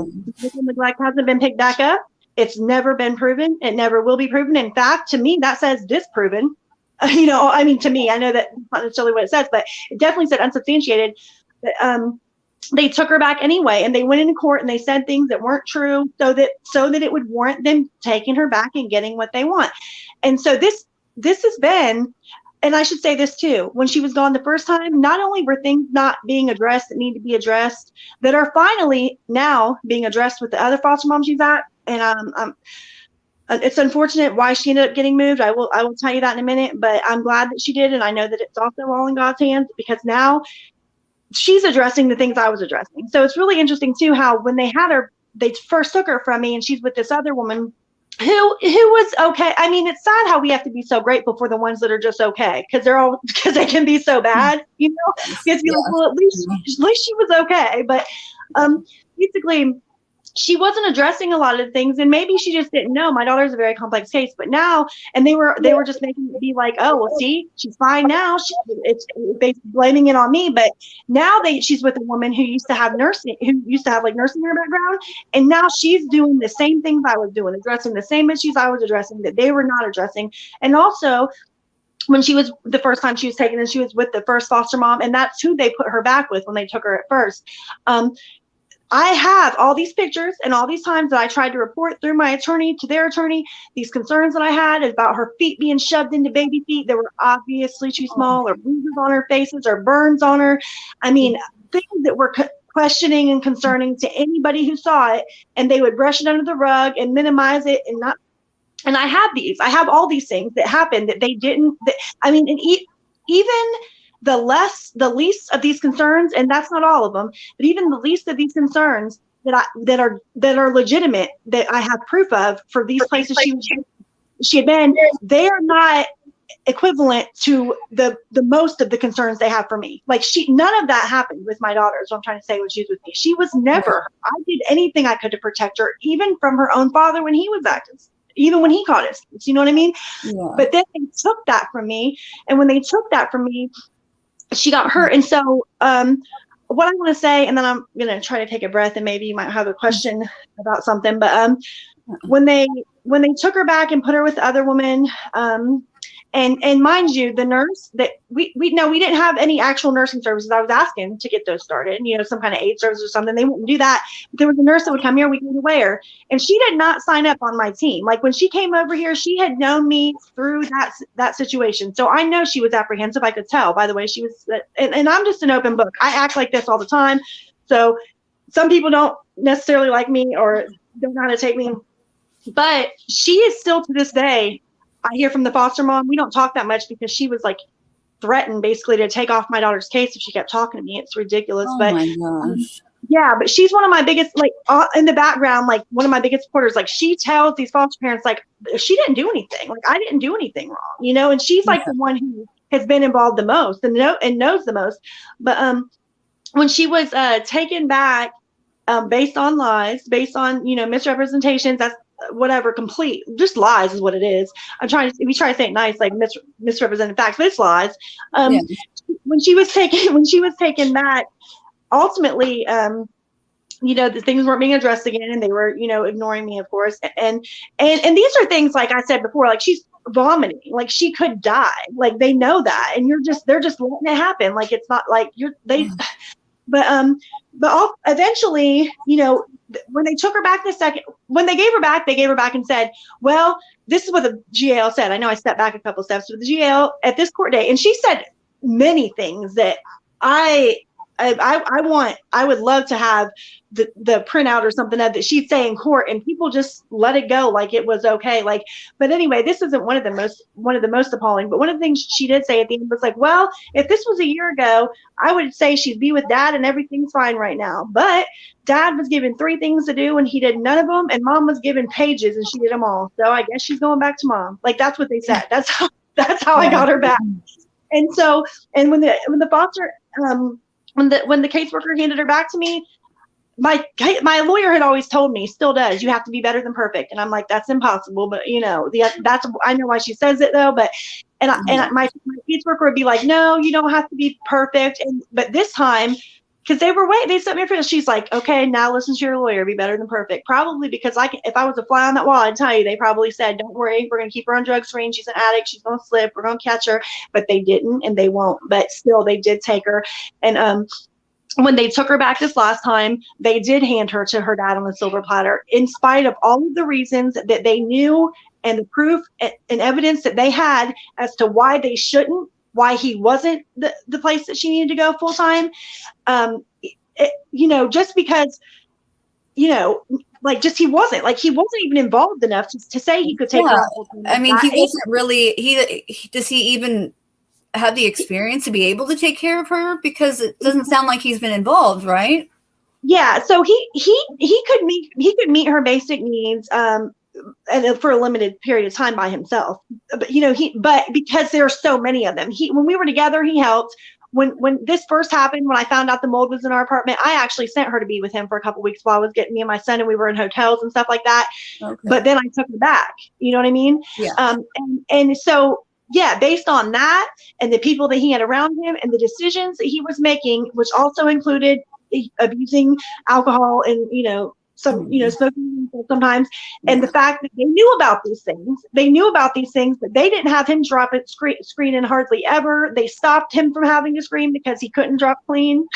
neglect hasn't been picked back up. It's never been proven. It never will be proven. In fact, to me, that says disproven. To me, I know that's not necessarily what it says, but it definitely said unsubstantiated. They took her back anyway, and they went into court and they said things that weren't true so that it would warrant them taking her back and getting what they want. And so this has been and I should say this too, when she was gone the first time, not only were things not being addressed that need to be addressed, that are finally now being addressed with the other foster mom she's at. And it's unfortunate why she ended up getting moved. I will tell you that in a minute, but I'm glad that she did. And I know that it's also all in God's hands, because now she's addressing the things I was addressing. So it's really interesting too, how when they had her, they first took her from me, and she's with this other woman who was okay. I mean, it's sad how we have to be so grateful for the ones that are just okay, because they can be so bad, you know. Because you're like, well, at least she was okay. But basically, she wasn't addressing a lot of things, and maybe she just didn't know. My daughter's a very complex case, but now, and they were just making it be like, oh, well, see, she's fine now. It's basically blaming it on me. But now she's with a woman who used to have nursing in her background, and now she's doing the same things I was doing, addressing the same issues I was addressing that they were not addressing. And also, when she was the first time she was taken, and she was with the first foster mom, and that's who they put her back with when they took her at first. I have all these pictures and all these times that I tried to report through my attorney to their attorney, these concerns that I had about her feet being shoved into baby feet that were obviously too small, or bruises on her faces, or burns on her. I mean, things that were questioning and concerning to anybody who saw it, and they would brush it under the rug and minimize it and not. And I have all these things that happened that they didn't. And even the least of these concerns, and that's not all of them, but even the least of these concerns that are legitimate, that I have proof of for these places she had been, they are not equivalent to the most of the concerns they have for me. Like, none of that happened with my daughter, is what I'm trying to say, when she was with me. She was never, I did anything I could to protect her, even from her own father when he was active, even when he caught us. You know what I mean? Yeah. But then they took that from me. And when they took that from me, she got hurt. And so what I want to say, and then I'm going to try to take a breath, and maybe you might have a question about something. But when they took her back and put her with the other woman, and mind you, the nurse that we didn't have any actual nursing services. I was asking to get those started, some kind of aid service or something. They wouldn't do that. But there was a nurse that would come here weekly to wear, and she did not sign up on my team. Like, when she came over here, she had known me through that situation. So I know she was apprehensive. I could tell by the way she was, and I'm just an open book. I act like this all the time. So some people don't necessarily like me or don't know how to take me, but she is still, to this day, I hear from the foster mom, we don't talk that much, because she was like threatened basically to take off my daughter's case if she kept talking to me. It's ridiculous. Oh, but my gosh. Yeah, but she's one of my biggest, like, in the background, like, one of my biggest supporters. Like, she tells these foster parents, like, she didn't do anything. Like, I didn't do anything wrong, and she's like the one who has been involved the most and knows the most. But when she was taken back based on lies, based on, misrepresentations, that's whatever, complete, just lies is what it is. We try to say it nice, like misrepresented facts, but it's lies. When she was taken back, ultimately, the things weren't being addressed again, and they were, ignoring me, of course. And these are things, like I said before, like, she's vomiting, like she could die, like they know that, and they're just letting it happen. Like, it's not like but eventually, when they took her back when they gave her back and said, well, this is what the GAL said. I know I stepped back a couple steps, but the GAL at this court day, and she said many things that I would love to have the printout or something of that she'd say in court, and people just let it go like it was okay. Like, but anyway, this isn't one of the most appalling, but one of the things she did say at the end was like, well, if this was a year ago, I would say she'd be with dad and everything's fine right now. But dad was given 3 things to do and he did none of them, and mom was given pages and she did them all. So I guess she's going back to mom. Like, that's what they said. That's how I got her back. And so, and when the foster, when the caseworker handed her back to me, my lawyer had always told me, still does, you have to be better than perfect. And I'm like, that's impossible. But I know why she says it though. But my caseworker would be like, no, you don't have to be perfect. But this time, because they set me up for this, she's like, okay, now listen to your lawyer, be better than perfect. Probably because if I was a fly on that wall, I'd tell you, they probably said, don't worry, we're going to keep her on drugs free. She's an addict. She's going to slip. We're going to catch her. But they didn't, and they won't. But still, they did take her. And when they took her back this last time, they did hand her to her dad on a silver platter, in spite of all of the reasons that they knew and the proof and evidence that they had as to why they shouldn't, why he wasn't the place that she needed to go full time. Just because, he wasn't even involved enough to say he could take her out full time. I mean, he wasn't really, does he even have the experience to be able to take care of her? Because it doesn't sound like he's been involved, right? Yeah. So he could meet her basic needs, and for a limited period of time by himself. But because there are so many of them, when we were together, he helped. When this first happened, when I found out the mold was in our apartment, I actually sent her to be with him for a couple of weeks while I was getting me and my son, and we were in hotels and stuff like that. Okay. But then I took her back. You know what I mean? Yeah. And so, yeah, based on that and the people that he had around him and the decisions that he was making, which also included abusing alcohol and, smoking sometimes, and the fact that they knew about these things, but they didn't have him drop it screen hardly ever. They stopped him from having to scream because he couldn't drop clean.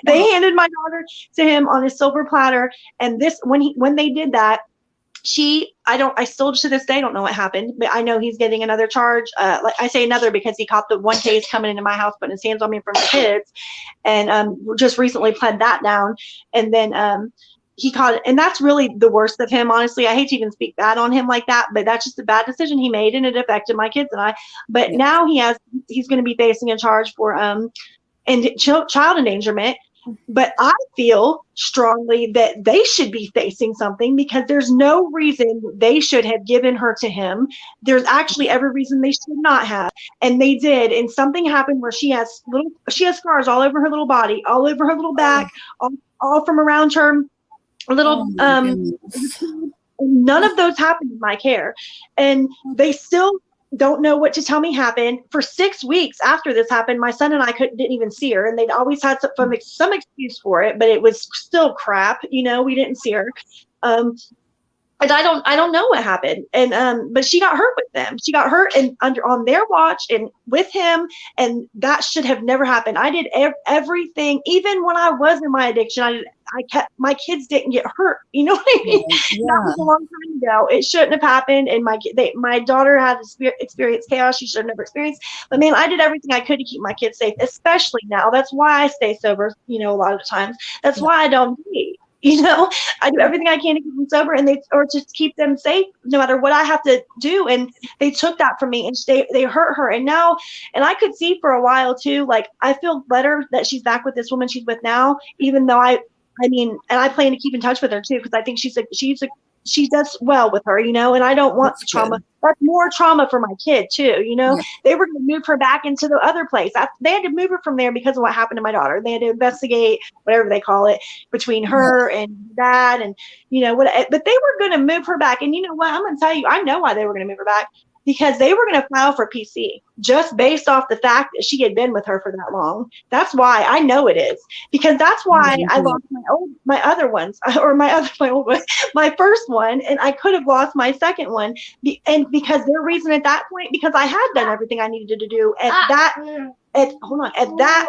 They handed my daughter to him on a silver platter. And when they did that, I still to this day don't know what happened, but I know he's getting another charge. I say another because he caught the one case coming into my house, putting his hands on me in front of the kids, and just recently pled that down. And then he caught it, and that's really the worst of him. Honestly, I hate to even speak bad on him like that, but that's just a bad decision he made, and it affected my kids and I. But now he's going to be facing a charge for child endangerment. But I feel strongly that they should be facing something because there's no reason they should have given her to him. There's actually every reason they should not have. And they did. And something happened where she has scars all over her little body, all over her little back, all from around her little, none of those happened in my care. And they still don't know what to tell me happened. For 6 weeks after this happened, my son and I didn't even see her, and they'd always had some excuse for it, but it was still crap. We didn't see her. And I don't know what happened. And but she got hurt with them. She got hurt on their watch and with him, and that should have never happened. I did everything, even when I was in my addiction. I kept my kids didn't get hurt. You know what I mean? Yeah. That was a long time ago. It shouldn't have happened. And my daughter had experienced chaos she should have never experienced. But man, I did everything I could to keep my kids safe, especially now. That's why I stay sober. A lot of the times. That's why I don't date. I do everything I can to keep them sober or to keep them safe, no matter what I have to do. And they took that from me, and they hurt her. And now, and I could see for a while too, like I feel better that she's back with this woman she's with now, even though I plan to keep in touch with her too, because I think she does well with her, and I don't want trauma. That's more trauma for my kid too, Yeah. They were going to move her back into the other place. They had to move her from there because of what happened to my daughter. They had to investigate whatever they call it between her and dad, and but they were going to move her back. And you know what? I'm going to tell you, I know why they were going to move her back. Because they were going to file for PC just based off the fact that she had been with her for that long. That's why I know it is, because that's why I lost my other ones, or my first one, and I could have lost my second one. And because their reason at that point, because I had done everything I needed to do at that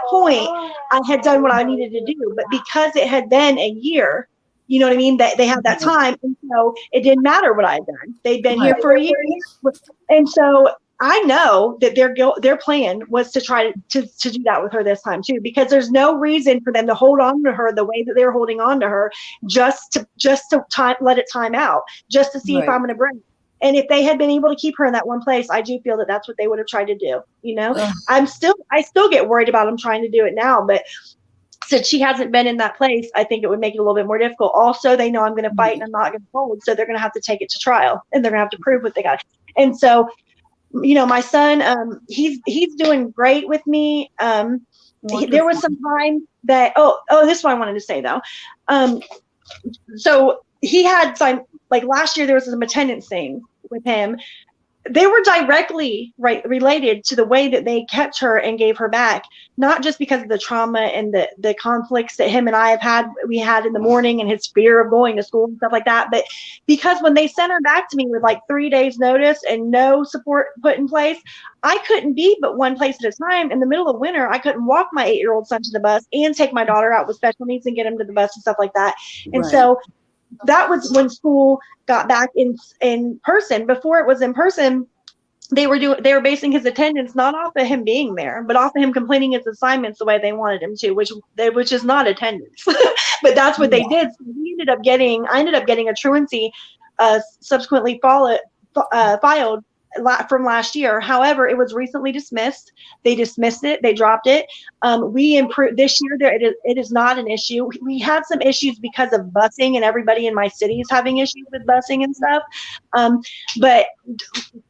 point, I had done what I needed to do. But because it had been a year, you know what I mean? They had that time, and so it didn't matter what I had done. They'd been here for a year, and so I know that their plan was to try to do that with her this time too, because there's no reason for them to hold on to her the way that they're holding on to her, just to let it time out, just to see if I'm going to break. And if they had been able to keep her in that one place, I do feel that that's what they would have tried to do. I still get worried about them trying to do it now, but since she hasn't been in that place, I think it would make it a little bit more difficult. Also, they know I'm going to fight and I'm not going to fold, so they're going to have to take it to trial, and they're going to have to prove what they got. And so, my son, he's doing great with me. There was some time that this is what I wanted to say though. So he had some, like last year there was some attendance thing with him. They were directly related to the way that they kept her and gave her back, not just because of the trauma and the conflicts that him and I we had in the morning, and his fear of going to school and stuff like that. But because when they sent her back to me with like 3 days notice and no support put in place, I couldn't be but one place at a time. In the middle of winter, I couldn't walk my 8-year-old son to the bus and take my daughter out with special needs and get him to the bus and stuff like that. And so that was when school got back in person. Before it was in person, they were basing his attendance not off of him being there, but off of him completing his assignments the way they wanted him to, which is not attendance. But that's what they did. So I ended up getting a truancy subsequently filed from last year. However, it was recently dismissed. They dismissed it. They dropped it. We improved this year. It is not an issue. We had some issues because of busing, and everybody in my city is having issues with busing and stuff.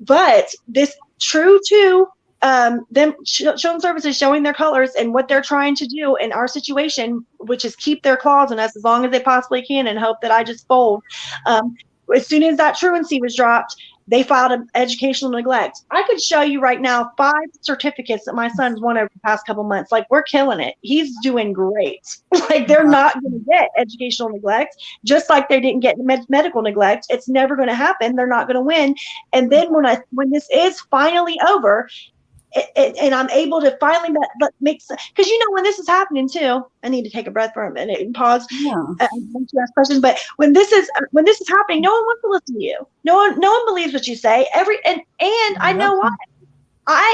But this true to them children's services showing their colors and what they're trying to do in our situation, which is keep their claws on us as long as they possibly can and hope that I just fold. As soon as that truancy was dropped, they filed an educational neglect. I could show you right now 5 certificates that my son's won over the past couple months. Like, we're killing it. He's doing great. Like, they're not going to get educational neglect, just like they didn't get medical neglect. It's never going to happen. They're not going to win. And then when this is finally over, and I'm able to finally make sense, because when this is happening too, I need to take a breath for a minute and pause. Yeah. To ask questions, but when this is happening, no one wants to listen to you. No one believes what you say. And I know why.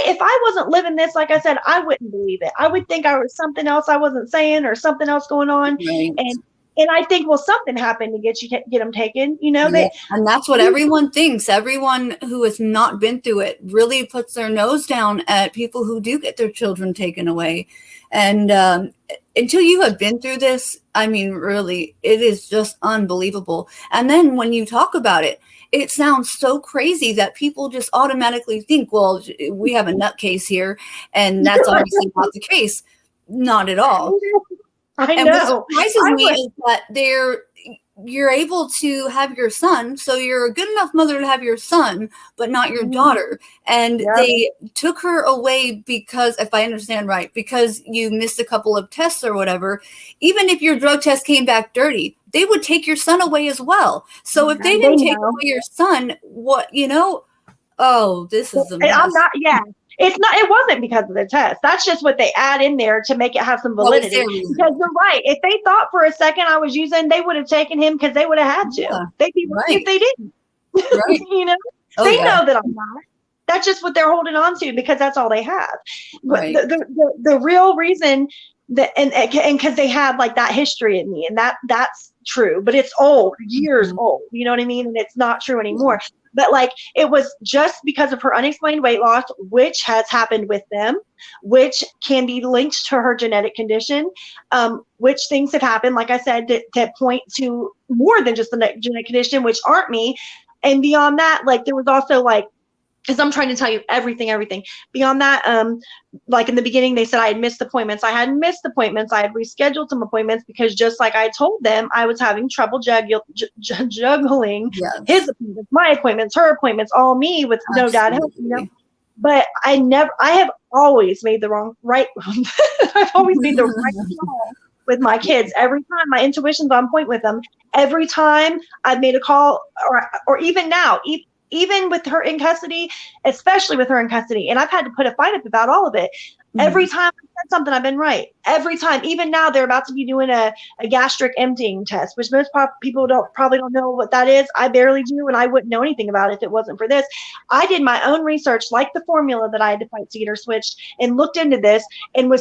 If I wasn't living this, like I said, I wouldn't believe it. I would think I was something else I wasn't saying, or something else going on, right. And I think, well, something happened to get them taken, and that's what everyone thinks. Everyone who has not been through it really puts their nose down at people who do get their children taken away. And until you have been through this, I mean, really, it is just unbelievable. And then when you talk about it, it sounds so crazy that people just automatically think, well, we have a nutcase here, and that's obviously not the case. Not at all. I know. What surprises me is that you're able to have your son, so you're a good enough mother to have your son, but not your daughter. And they took her away because, if I understand right, because you missed a couple of tests or whatever. Even if your drug test came back dirty, they would take your son away as well. So if they didn't take away your son, this is a mess. I'm not, it wasn't because of the test. That's just what they add in there to make it have some validity. Because you're right. If they thought for a second I was using, they would have taken him, because they would have had to. Yeah. They'd be right if they didn't. Right. They know that I'm not. That's just what they're holding on to, because that's all they have. Right. But the real reason that, and because they had like that history in me, and that's true, but it's old, years old. You know what I mean? And it's not true anymore. But like, it was just because of her unexplained weight loss, which has happened with them, which can be linked to her genetic condition, which things have happened, like I said, to point to more than just the genetic condition, which aren't me. And beyond that, like, there was also like, because I'm trying to tell you everything. Beyond that, like in the beginning, they said I had missed appointments. I hadn't missed appointments. I had rescheduled some appointments because, just like I told them, I was having trouble juggling his appointments, my appointments, her appointments, all me, with no dad help, But I have always made the right call with my kids. Every time my intuition's on point with them. Every time I've made a call, or even now, even with her in custody, especially with her in custody, and I've had to put a fight up about all of it. Every time I said something, I've been right. Every time. Even now, they're about to be doing a gastric emptying test, which most people probably don't know what that is. I barely do, and I wouldn't know anything about it if it wasn't for this. I did my own research, like the formula that I had to fight to get her switched, and looked into this, and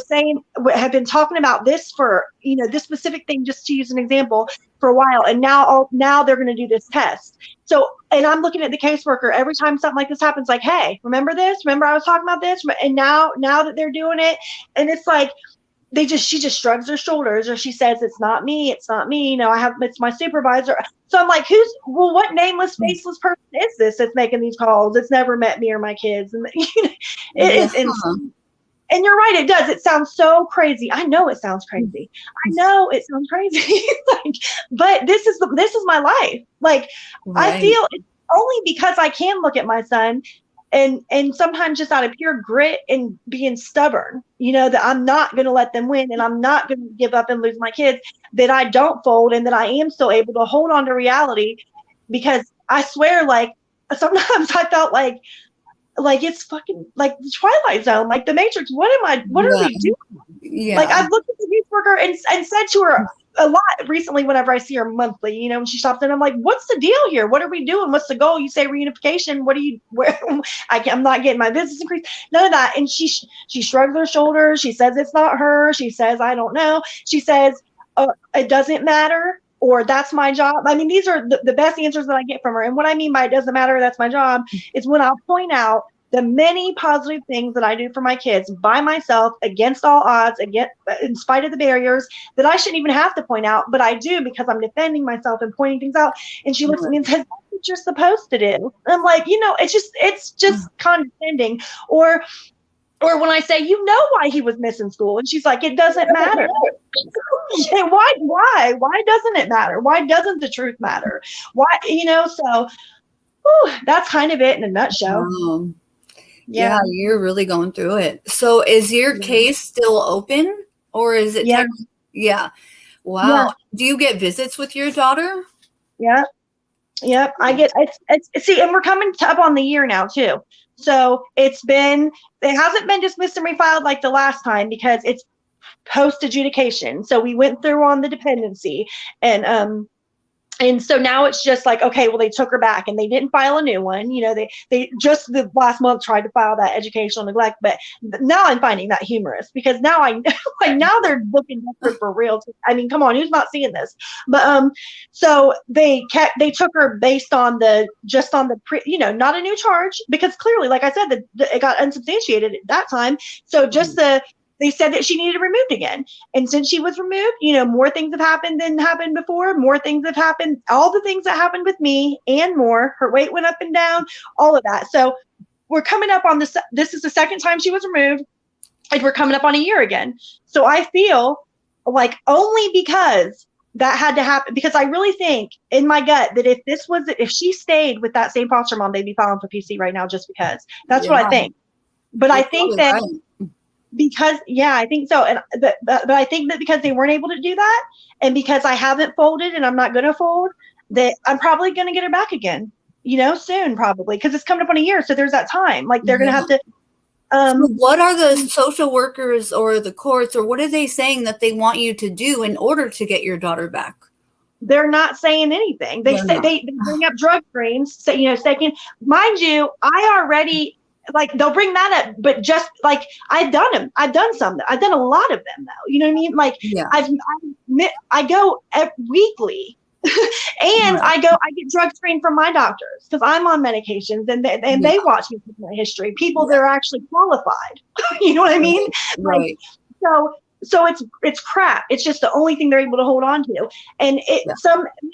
have been talking about this for, this specific thing, just to use an example, for a while. And now they're going to do this test. So, and I'm looking at the caseworker every time something like this happens, like, hey, remember this? Remember I was talking about this? And now that they're doing it, and it's like, she just shrugs her shoulders, or she says, it's not me. It's my supervisor. So I'm like, what nameless, faceless person is this that's making these calls? It's never met me or my kids. And it's insane. And you're right, it does. It sounds so crazy. I know it sounds crazy. But this is my life. Like, right. I feel it's only because I can look at my son, and sometimes just out of pure grit and being stubborn, that I'm not going to let them win, and I'm not going to give up and lose my kids, that I don't fold, and that I am still able to hold on to reality. Because I swear, like, sometimes I felt like it's fucking like the Twilight Zone, like the Matrix. What are we doing? Yeah. Like, I've looked at the caseworker and said to her, a lot recently whenever I see her monthly, you know, when she stops in, I'm like, what's the deal here? What are we doing? What's the goal? You say reunification. What are you, where? I'm not getting my business increased. None of that. And she shrugs her shoulders. She says it's not her. She says, I don't know. She says, it doesn't matter, or that's my job. I mean, these are the best answers that I get from her. And what I mean by it doesn't matter, that's my job, is when I'll point out the many positive things that I do for my kids by myself, against all odds, in spite of the barriers that I shouldn't even have to point out, but I do because I'm defending myself and pointing things out. And she looks at me and says, that's what you're supposed to do. And I'm like, you know, it's just condescending. Or when I say, you know why he was missing school, and she's like, it doesn't matter. Why doesn't it matter? Why doesn't the truth matter? Why, you know? So that's kind of it in a nutshell. Yeah, you're really going through it. So is your case still open, or is it? Yeah. Wow. Yeah. Do you get visits with your daughter? Yeah. Yep. I get see, and we're coming up on the year now too. So it hasn't been dismissed and refiled like the last time because it's post adjudication. So we went through on the dependency, and so now it's just like, okay, well, they took her back and they didn't file a new one. You know, they just the last month tried to file that educational neglect, but now I'm finding that humorous because now I know, like, now they're looking desperate for real. I mean, come on, who's not seeing this? But so they took her based on not a new charge, because clearly, like I said, it got unsubstantiated at that time. So just they said that she needed removed again. And since she was removed, you know, more things have happened than happened before. More things have happened. All the things that happened with me and more. Her weight went up and down, all of that. So we're coming up on this. This is the second time she was removed, and we're coming up on a year again. So I feel like only because that had to happen, because I really think in my gut that if she stayed with that same foster mom, they'd be filing for PC right now just because. That's what I think. But I think that because, I think so. And but I think that because they weren't able to do that, and because I haven't folded and I'm not going to fold, that I'm probably going to get her back again, you know, soon, probably, because it's coming up on a year. So there's that time. Like they're going to have to. So what are the social workers or the courts, or what are they saying that they want you to do in order to get your daughter back? They're not saying anything. They say they bring up drug screens. So, you know, mind you, I already. Like they'll bring that up, but just like I've done them. I've done some. I've done a lot of them though. You know what I mean? Like I go weekly, and I get drug screened from my doctors because I'm on medications, and they watch me with my history. People that are actually qualified. You know what I mean? Right. Like, so it's crap. It's just the only thing they're able to hold on to. And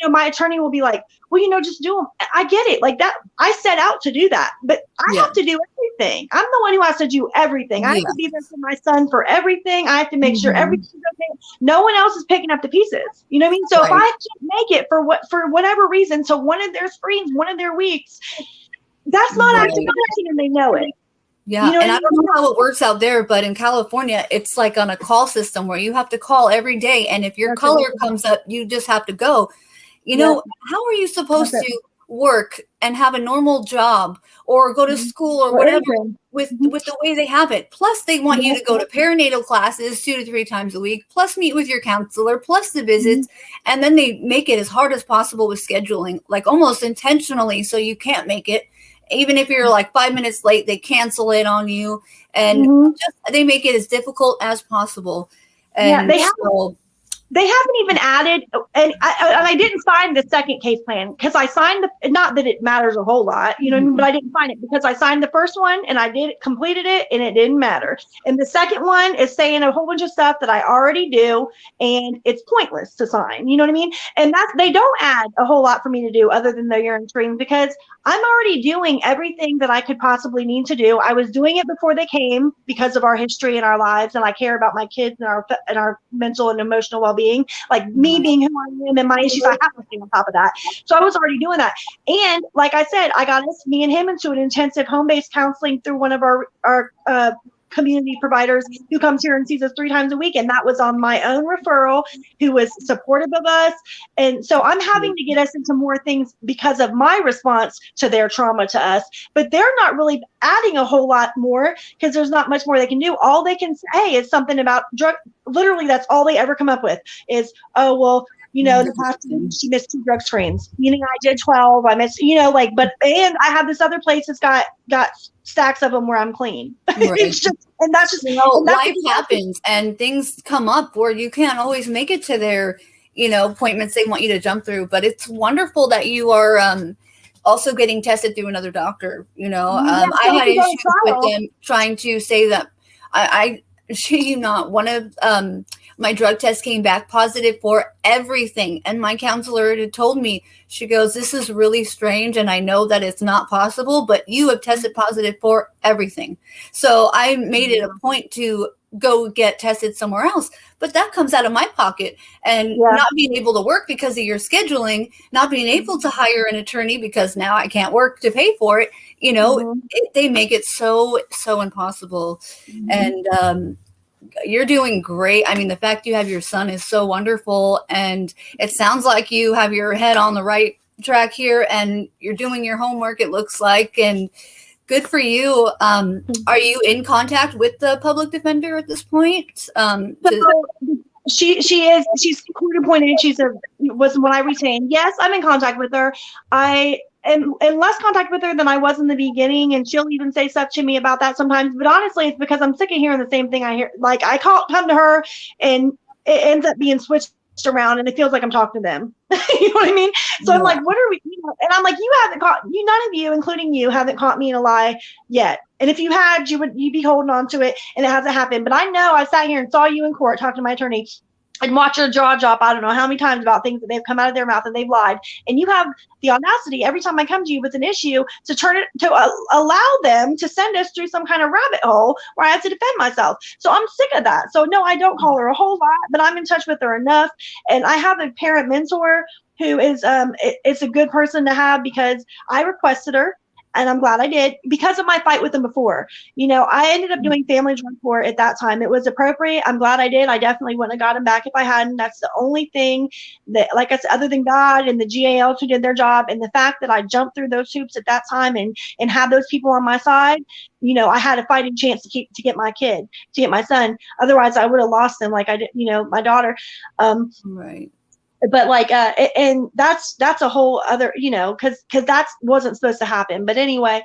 my attorney will be like, well, you know, just do them. I get it. Like that, I set out to do that, but I have to do everything. I'm the one who has to do everything. I have to be there for my son for everything. I have to make sure everything's okay. No one else is picking up the pieces. You know what I mean? So if I can't make it for whatever reason, so one of their screens, one of their weeks, that's not active parenting, and they know it. Yeah, you know, and I don't know how it works out there, but in California, it's like on a call system where you have to call every day, and if your color comes up, you just have to go. You know, how are you supposed to work and have a normal job or go to school or whatever with the way they have it? Plus, they want you to go to perinatal classes 2 to 3 times a week, plus meet with your counselor, plus the visits, and then they make it as hard as possible with scheduling, like almost intentionally, so you can't make it. Even if you're like 5 minutes late, they cancel it on you, and they make it as difficult as possible. And they haven't even added, and I didn't sign the second case plan because I signed not that it matters a whole lot, you know what I mean, but I didn't sign it because I signed the first one and I completed it and it didn't matter. And the second one is saying a whole bunch of stuff that I already do, and it's pointless to sign, you know what I mean? And they don't add a whole lot for me to do other than the urine screen, because I'm already doing everything that I could possibly need to do. I was doing it before they came because of our history and our lives, and I care about my kids and our mental and emotional well-being. Like me being who I am and my issues, I have to stay on top of that. So I was already doing that. And like I said, I got me and him into an intensive home-based counseling through one of our community providers who comes here and sees us 3 times a week. And that was on my own referral, who was supportive of us. And so I'm having to get us into more things because of my response to their trauma to us, but they're not really adding a whole lot more because there's not much more they can do. All they can say is something about drug. Literally, that's all they ever come up with is, oh, well, you know, the past week she missed 2 drug screens, meaning I did 12. I missed, you know, like, but, and I have this other place that's got stacks of them where I'm clean. Right. It's just, and that's just, you know, life happens and things come up where you can't always make it to their, you know, appointments they want you to jump through. But it's wonderful that you are also getting tested through another doctor. You know, I had issues with them trying to say that I shit you not, one of my drug tests came back positive for everything. And my counselor had told me, she goes, this is really strange. And I know that it's not possible, but you have tested positive for everything. So I made it a point to go get tested somewhere else. But that comes out of my pocket, and not being able to work because of your scheduling, not being able to hire an attorney because now I can't work to pay for it. You know, they make it so impossible. And you're doing great. I mean, the fact you have your son is so wonderful, and it sounds like you have your head on the right track here, and you're doing your homework, it looks like, and good for you. Are you in contact with the public defender at this point? She is. She's court appointed. Was when I retained. Yes, I'm in contact with her. I am in less contact with her than I was in the beginning, and she'll even say stuff to me about that sometimes. But honestly, it's because I'm sick of hearing the same thing I hear. Like I come to her, and it ends up being switched around, and it feels like I'm talking to them. You know what I mean? So I'm like, what are we? You know, and I'm like, you haven't caught you. None of you, including you, haven't caught me in a lie yet. And if you had, you'd be holding on to it, and it hasn't happened. But I know I sat here and saw you in court, talked to my attorney, and watch your jaw drop. I don't know how many times about things that they've come out of their mouth and they've lied. And you have the audacity every time I come to you with an issue to turn it to allow them to send us through some kind of rabbit hole where I have to defend myself. So I'm sick of that. So no, I don't call her a whole lot, but I'm in touch with her enough. And I have a parent mentor who is it's a good person to have because I requested her. And I'm glad I did because of my fight with them before. You know, I ended up doing family drug court at that time. It was appropriate. I'm glad I did. I definitely wouldn't have got him back if I hadn't. That's the only thing that, like I said, other than God and the GALs who did their job, and the fact that I jumped through those hoops at that time and have those people on my side, you know, I had a fighting chance to get my kid, to get my son. Otherwise, I would have lost him like I did, you know, my daughter. Right. But like, and that's a whole other, you know, cause that wasn't supposed to happen. But anyway,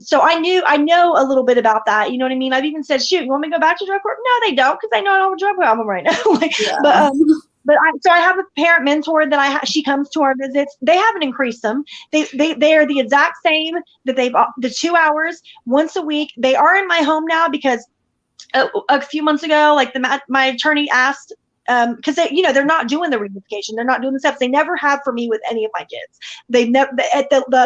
so I know a little bit about that. You know what I mean? I've even said, shoot, you want me to go back to drug court? No, they don't. Cause I know I don't have a drug problem right now. Like, so I have a parent mentor that she comes to our visits. They haven't increased them. They are the exact same that the 2 hours once a week. They are in my home now because a few months ago, like my attorney asked, because they're not doing the reunification, they're not doing the steps. They never have for me with any of my kids. They've never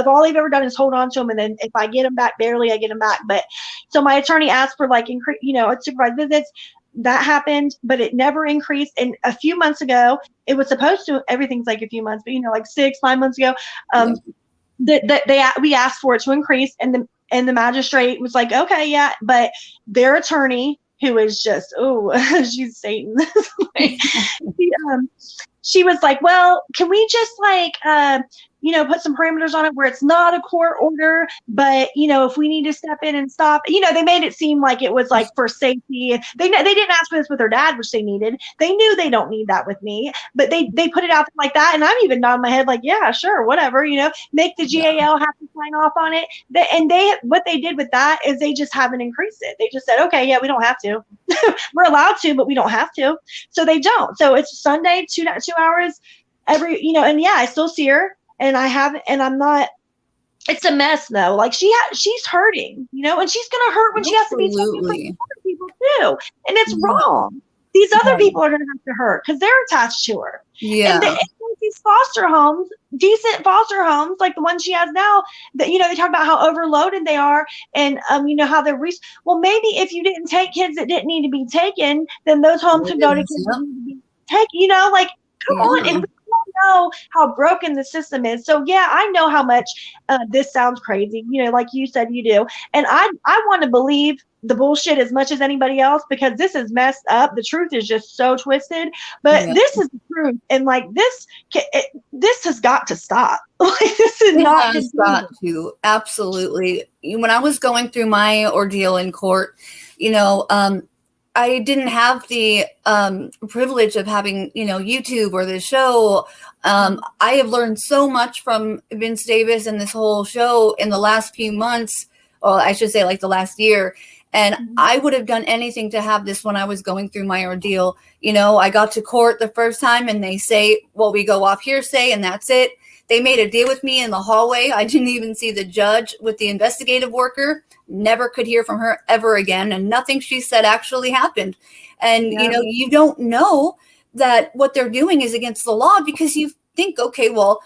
all they've ever done is hold on to them, and then if I get them back, barely I get them back. But so my attorney asked for like supervised visits. That happened, but it never increased. And a few months ago, it was supposed to. Everything's like a few months, but like 6-5 months ago, we asked for it to increase, and the magistrate was like, okay, yeah, but their attorney, who is just, she's Satan. She was like, well, can we just put some parameters on it where it's not a court order, but if we need to step in and stop, they made it seem like it was like for safety. And they didn't ask for this with their dad, which they needed. They knew they don't need that with me, but they put it out like that. And I'm even nodding my head like, yeah, sure, whatever, make the GAL have to sign off on it. What they did with that is they just haven't increased it. They just said, okay, yeah, we don't have to. We're allowed to, but we don't have to. So they don't. So it's Sunday, 2 hours every, and yeah, I still see her. And I'm not, it's a mess though. Like she's hurting, and she's going to hurt when she has to be taken by other people too. And it's wrong. These other people are going to have to hurt because they're attached to her. Yeah. And these foster homes, decent foster homes, like the one she has now, that, they talk about how overloaded they are and, how they're, well, maybe if you didn't take kids that didn't need to be taken, then those homes would go to kids that need to be taken, come on. And know how broken the system is. So yeah, I know how much this sounds crazy, like you said you do. And I want to believe the bullshit as much as anybody else, because this is messed up. The truth is just so twisted, but this is the truth. And like this has got to stop. Like this is not got to, absolutely. When I was going through my ordeal in court, I didn't have the privilege of having, YouTube or the show. I have learned so much from Vince Davis and this whole show in the last few months, or I should say like the last year. And I would have done anything to have this when I was going through my ordeal. I got to court the first time and they say, well, we go off hearsay and that's it. They made a deal with me in the hallway. I didn't even see the judge with the investigative worker. Never could hear from her ever again. And nothing she said actually happened. And, you don't know that what they're doing is against the law, because you think, okay, well,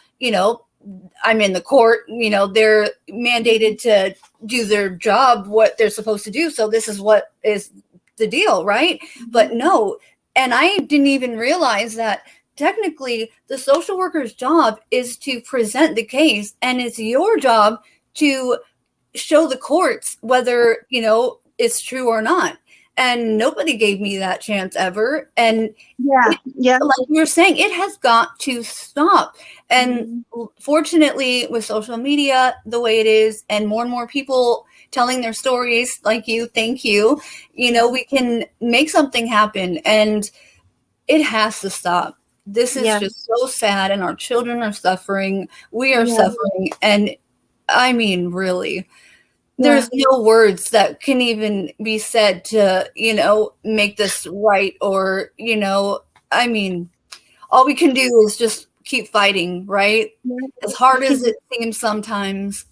I'm in the court, they're mandated to do their job, what they're supposed to do. So this is what is the deal, right? But no. And I didn't even realize that technically the social worker's job is to present the case, and it's your job to show the courts whether, it's true or not. And nobody gave me that chance ever. And like you were saying, it has got to stop. And fortunately, with social media the way it is, and more people telling their stories like you, thank you, we can make something happen, and it has to stop. This is just so sad, and our children are suffering. We are suffering. And I mean, really, there's no words that can even be said to, make this right. Or, I mean, all we can do is just keep fighting, right? As hard as it seems sometimes.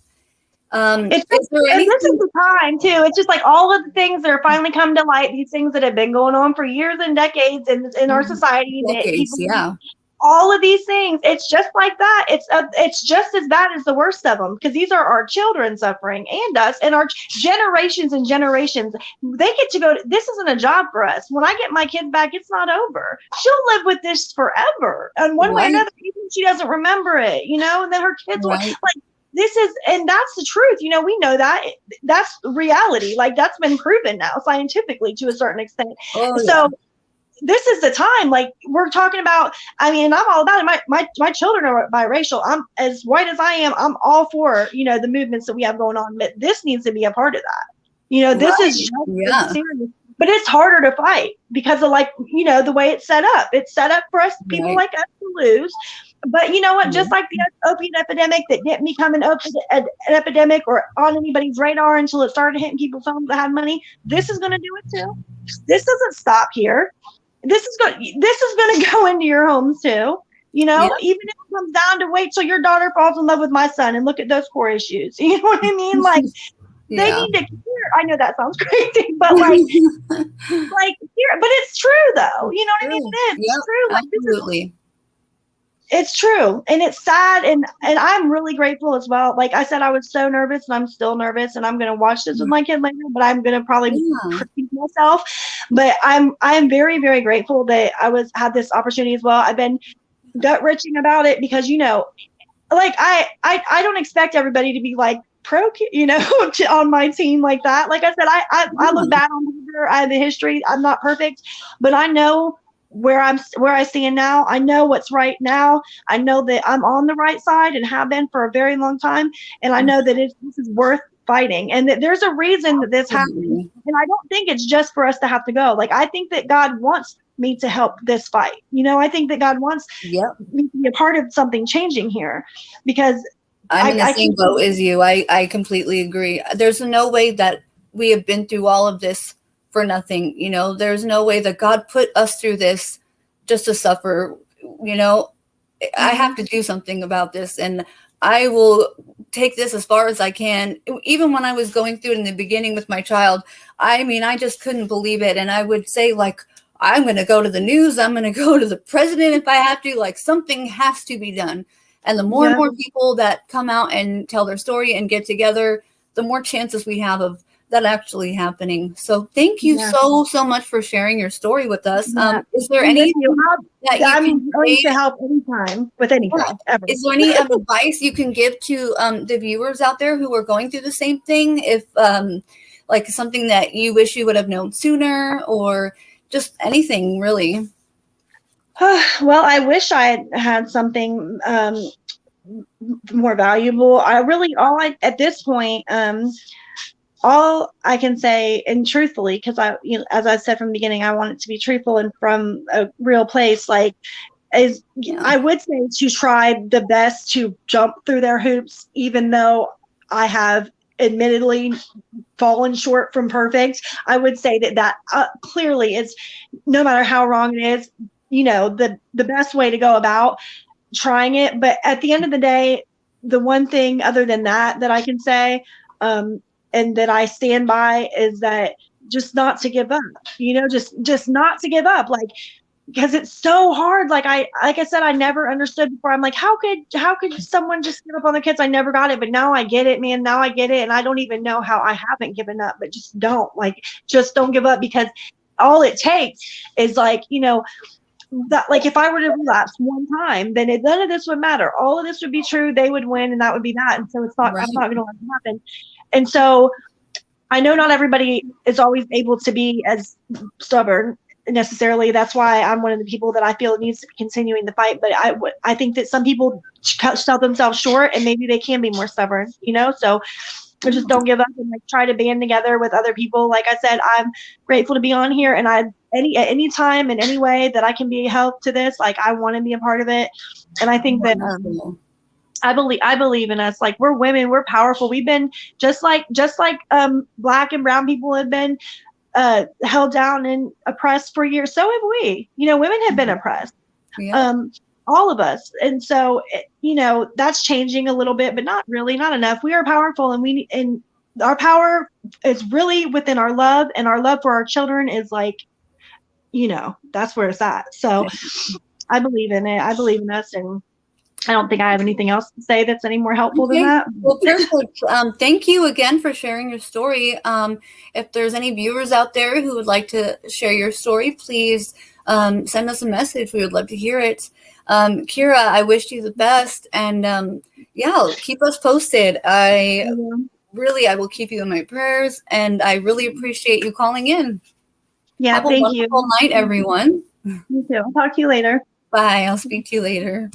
This is the time too. It's just like all of the things that are finally come to light, these things that have been going on for years and decades in our society. Decades, all of these things, it's just like that. It's just as bad as the worst of them, because these are our children suffering, and us, and our generations and generations. They get to go this isn't a job for us. When I get my kid back, it's not over. She'll live with this forever, and one way or another, even she doesn't remember it, and then her kids will, like, this is, and that's the truth. We know that's reality. Like, that's been proven now scientifically to a certain extent. So this is the time, like we're talking about. I mean, I'm all about it. My children are biracial. I'm as white as I am. I'm all for, the movements that we have going on, but this needs to be a part of that. This is just serious. But it's harder to fight because of, like, the way it's set up. It's set up for us, people like us, to lose. But you know what? Just like the opiate epidemic that didn't become an epidemic or on anybody's radar until it started hitting people's homes that had money, this is going to do it too. This doesn't stop here. This is going to go into your homes too. Even if it comes down to wait till your daughter falls in love with my son and look at those core issues. You know what I mean? Like, they need to care. I know that sounds crazy, but like, but it's true though. You know what I mean? It's true. Like, absolutely. It's true, and it's sad, and I'm really grateful as well. Like I said, I was so nervous, and I'm still nervous, and I'm going to watch this with my kid later, but I'm going to probably critique myself. But I'm very, very grateful that I had this opportunity as well. I've been gut wrenching about it because, like I don't expect everybody to be like pro, on my team like that. Like I said, I look bad on paper. I have a history. I'm not perfect, but I know where I stand now. I know what's right now. I know that I'm on the right side and have been for a very long time. And I know that this is worth fighting, and that there's a reason that this happened. And I don't think it's just for us to have to go. Like, I think that God wants me to help this fight. I think that God wants me to be a part of something changing here, because I'm in the same boat as you. I completely agree. There's no way that we have been through all of this for nothing. There's no way that God put us through this just to suffer. I have to do something about this, and I will take this as far as I can. Even when I was going through it in the beginning with my child, I mean, I just couldn't believe it. And I would say, like, I'm going to go to the news. I'm going to go to the president if I have to. Like, something has to be done. And the more and more people that come out and tell their story and get together, the more chances we have of that actually happening. So thank you so much for sharing your story with us. Is there any I'm willing to help anytime with anything ever. Is there any advice you can give to the viewers out there who are going through the same thing? If like something that you wish you would have known sooner, or just anything really? Well, I wish I had something more valuable. At this point, all I can say, and truthfully, because as I said from the beginning, I want it to be truthful and from a real place, I would say to try the best to jump through their hoops, even though I have admittedly fallen short from perfect. I would say that clearly is, no matter how wrong it is, the best way to go about trying it. But at the end of the day, the one thing other than that I can say, and that I stand by, is that just not to give up, just not to give up, because it's so hard. Like I said, I never understood before. I'm like, how could someone just give up on their kids? I never got it, but now I get it, man. Now I get it. And I don't even know how I haven't given up, but just don't give up, because all it takes is if I were to relapse one time, then none of this would matter. All of this would be true. They would win, and that would be that. And so I'm not going to let it happen. And so I know not everybody is always able to be as stubborn necessarily. That's why I'm one of the people that I feel needs to be continuing the fight. But I think that some people sell themselves short, and maybe they can be more stubborn, so just don't give up and try to band together with other people. Like I said, I'm grateful to be on here, and at any time in any way that I can be a help to this, I want to be a part of it. And I think that I believe in us. We're women, we're powerful. We've been just like Black and brown people have been held down and oppressed for years. So have we. Women have been oppressed. Yeah. All of us. And so, that's changing a little bit, but not really, not enough. We are powerful, and our power is really within our love, and our love for our children is that's where it's at. So I believe in it. I believe in us, and I don't think I have anything else to say that's any more helpful than that. Well, perfect. Thank you again for sharing your story. If there's any viewers out there who would like to share your story, please send us a message. We would love to hear it. Kira, I wish you the best, and keep us posted. I will keep you in my prayers, and I really appreciate you calling in. Yeah, Have a wonderful night, everyone. You too. I'll talk to you later. Bye. I'll speak to you later.